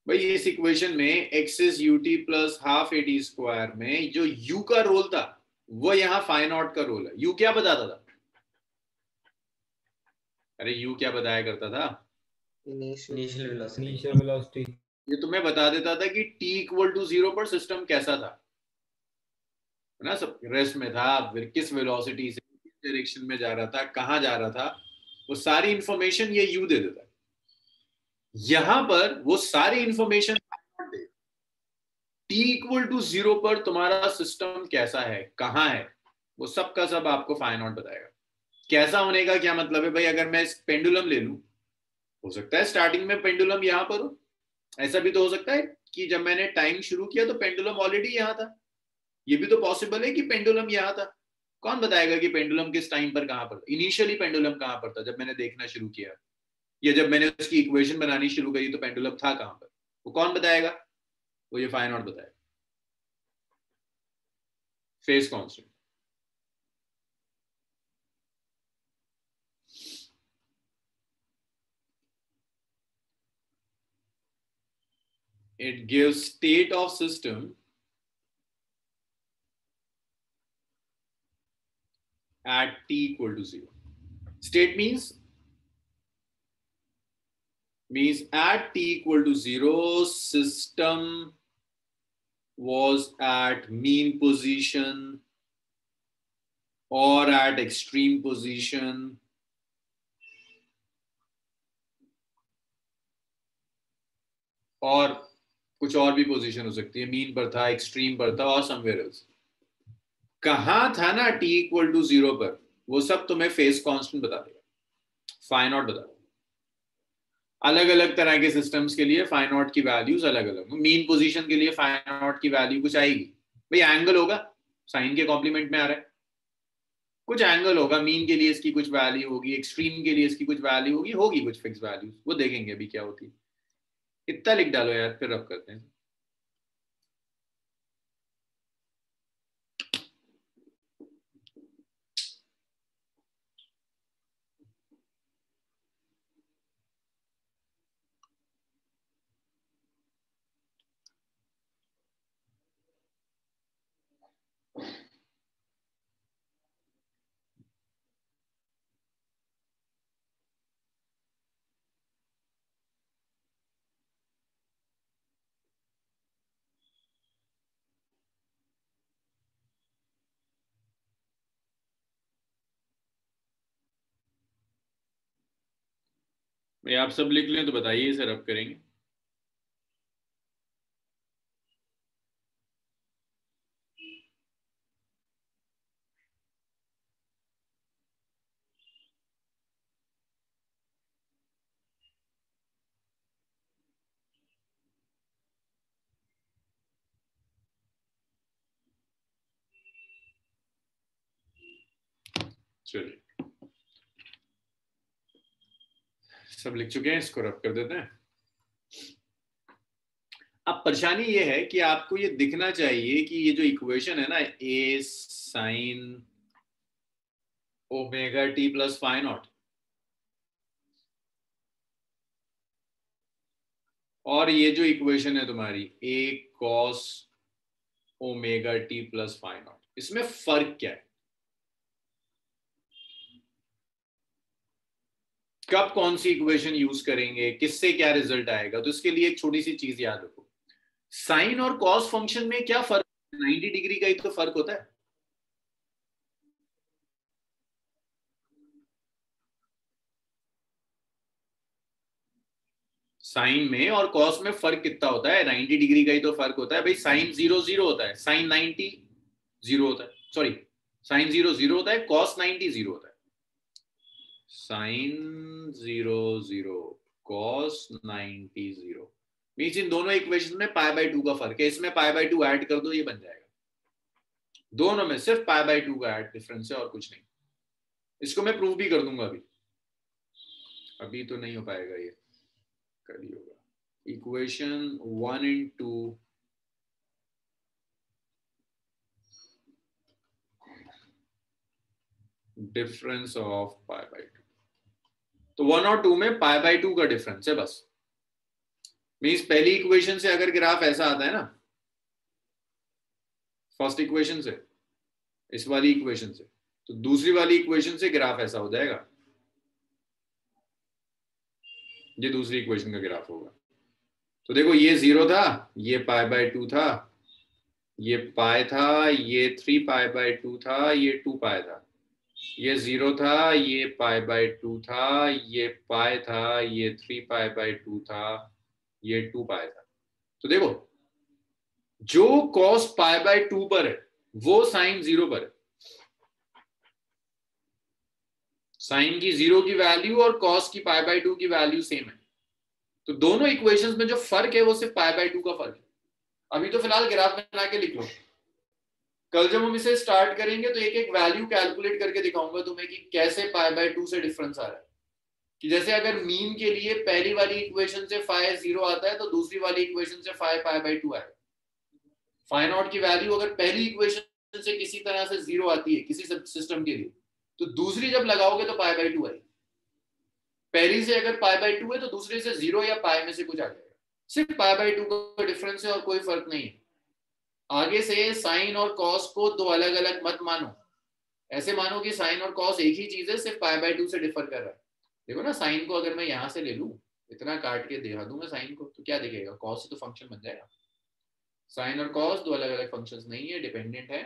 भाई इस इक्वेशन में x is ut plus half A T square में जो u का रोल था वो यहाँ फाई नॉट का रोल है. u क्या बताता था? अरे u क्या बताया करता था? Initial velocity. ये तुम्हें बता देता था कि t इक्वल टू 0 पर सिस्टम कैसा था, है ना. सब रेस्ट में था, फिर किस वेलोसिटी से किस डायरेक्शन में जा रहा था, कहाँ जा रहा था, वो सारी इंफॉर्मेशन ये u दे देता है. यहां पर वो सारी इंफॉर्मेशन दे. t इक्वल टू 0 पर तुम्हारा सिस्टम कैसा है, कहाँ है, वो सब का सब आपको फाई नॉट बताएगा. कैसा होने का क्या मतलब है भाई? अगर मैं पेंडुलम ले लूं, हो सकता है स्टार्टिंग में पेंडुलम यहां पर हो. ऐसा भी तो हो सकता है कि जब मैंने टाइम शुरू किया तो पेंडुलम ऑलरेडी यहां था. ये भी तो पॉसिबल है कि पेंडुलम यहां था. कौन बताएगा कि पेंडुलम किस टाइम पर कहां पर? इनिशियली पेंडुलम कहां पर था जब मैंने देखना शुरू किया, या जब मैंने उसकी इक्वेशन बनानी शुरू करी तो पेंडुलम था कहां पर? वो कौन बताएगा? वो ये फाई नॉट बताएगा. Face constant. It gives state of system at t equal to 0. State means at t equal to 0, system was at mean position or at extreme position और कुछ और भी पोजीशन हो सकती है. मीन पर था, एक्सट्रीम पर था और समवेयर एल्स. कहां था ना t इक्वल टू 0 पर, वो सब तुम्हें फेस कांस्टेंट बता देगा, फाई नॉट बता देगा. अलग अलग तरह के सिस्टम्स के लिए फाई नॉट की वैल्यूज अलग अलग. मीन पोजीशन के लिए फाई नॉट की वैल्यू कुछ आएगी. भाई एंगल होगा, साइन के कॉम्प्लीमेंट में आ रहा है, कुछ एंगल होगा. मीन के लिए इसकी कुछ वैल्यू होगी, एक्सट्रीम के लिए इसकी कुछ वैल्यू होगी कुछ फिक्स वैल्यूज. वो देखेंगे अभी क्या होती है. इतना लिख डालो यार, फिर रब करते हैं. भाई आप सब लिख लें तो बताइए, इसे रब करेंगे. चलिए सब लिख चुके हैं, इसको रब कर देते हैं. अब परेशानी ये है कि आपको ये दिखना चाहिए कि ये जो इक्वेशन है ना, a sin omega t plus phi naught, और ये जो इक्वेशन है तुम्हारी a cos omega t plus phi naught, इसमें फर्क क्या है? कब कौन सी इक्वेशन यूज करेंगे, किससे क्या रिजल्ट आएगा? तो इसके लिए एक छोटी सी चीज याद रखो. साइन और कॉस फंक्शन में क्या फर्क? 90 डिग्री का ही तो फर्क होता है. साइन में और कॉस में फर्क कितना होता है? 90 डिग्री का ही तो फर्क होता है भाई. साइन 0 0 होता है, साइन 90 0 होता है, सॉरी साइन 0 0 होता है, कॉस 90 0 होता है. sin 0 0 cos 90 0 मीन्स इन दोनों इक्वेशन में पाई बाई 2 का फर्क है, इसमें पाई बाई 2 ऐड कर दो, ये बन जाएगा। दोनों में सिर्फ पाई बाई 2 का ऐड डिफरेंस है और कुछ नहीं। इसको मैं प्रूव भी कर दूंगा, अभी तो नहीं हो पाएगा, ये कल ही होगा। Equation 1 in 2 difference of pi by 2, तो 1 और 2 में पाई बाई 2 का डिफरेंस है बस। मीन्स पहली इक्वेशन से अगर ग्राफ ऐसा आता है ना, फर्स्ट इक्वेशन से, इस वाली इक्वेशन से, तो दूसरी वाली इक्वेशन से ग्राफ ऐसा हो जाएगा, ये दूसरी इक्वेशन का ग्राफ होगा। तो देखो ये 0 था, ये पाई बाई 2 था, ये पाई था, ये 3 पाई बाई 2 था, ये 2 पाई था, ये 0 था, ये पाई बाई 2 था, ये पाई था, ये 3 पाई बाई 2 था, ये 2 पाई था। तो देखो जो cos पाई बाई 2 पर है वो साइन 0 पर है। साइन की 0 की वैल्यू और cos की पाई बाई 2 की वैल्यू सेम है, तो दोनों इक्वेशंस में जो फर्क है वो सिर्फ पाई बाई 2 का फर्क है। अभी तो फिलहाल ग्राफ बना के लिख लो, कल जब हम इसे स्टार्ट करेंगे तो एक एक वैल्यू कैलकुलेट करके दिखाऊंगा तुम्हें कि कैसे पाई बाई 2 से डिफरेंस आ रहा है। कि जैसे अगर मीन के लिए पहली वाली इक्वेशन से फाई 0 आता है तो दूसरी वाली इक्वेशन से फाई पाई बाई 2 आएगा। फाई नॉट की वैल्यू अगर पहली इक्वेशन से किसी तरह से 0 आती है किसी सिस्टम के लिए, तो दूसरी जब लगाओगे तो पाई बाई 2 आएगी। पहली से अगर पाई बाई 2 है तो दूसरे से 0 या पाई में से कुछ आ जाएगा। सिर्फ पाई बाई 2 का डिफरेंस है और कोई फर्क नहीं है। आगे से साइन और कॉस को दो अलग अलग मत मानो, ऐसे मानो कि साइन और कॉस एक ही चीज है, सिर्फ पाई बाई 2 से डिफर कर रहा है। देखो ना, साइन को अगर मैं यहाँ से ले लूं, इतना काट के दिखा दूंगा साइन को, तो क्या दिखेगा, कॉस से तो फंक्शन बन जाएगा। साइन और कॉस दो अलग अलग फंक्शंस नहीं है, डिपेंडेंट है,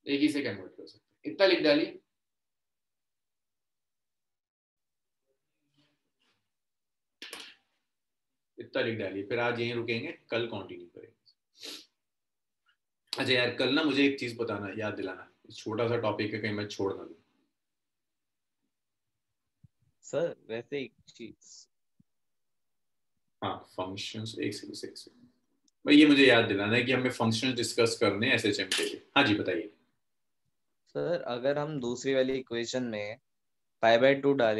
एक ही से कन्वर्ट कर सकते। इतना लिख डालिए। इतना लिख डालिए, फिर आज यहीं रुकेंगे, कल कंटिन्यू करेंगे। अच्छा यार, कल ना मुझे एक चीज बताना, याद दिलाना, छोटा सा टॉपिक है, कहीं मैं छोड़ ना दूं। सर वैसे एक चीज, हाँ फंक्शंस, एक सेकंड भाई, ये मुझे याद दिलाना है कि हमें फंक्शंस डिस्कस करने हैं एसएचएम के लिए। हाँ जी बताइए। सर अगर हम दूसरी वाली इक्वेशन में पाई बाई 2 डालें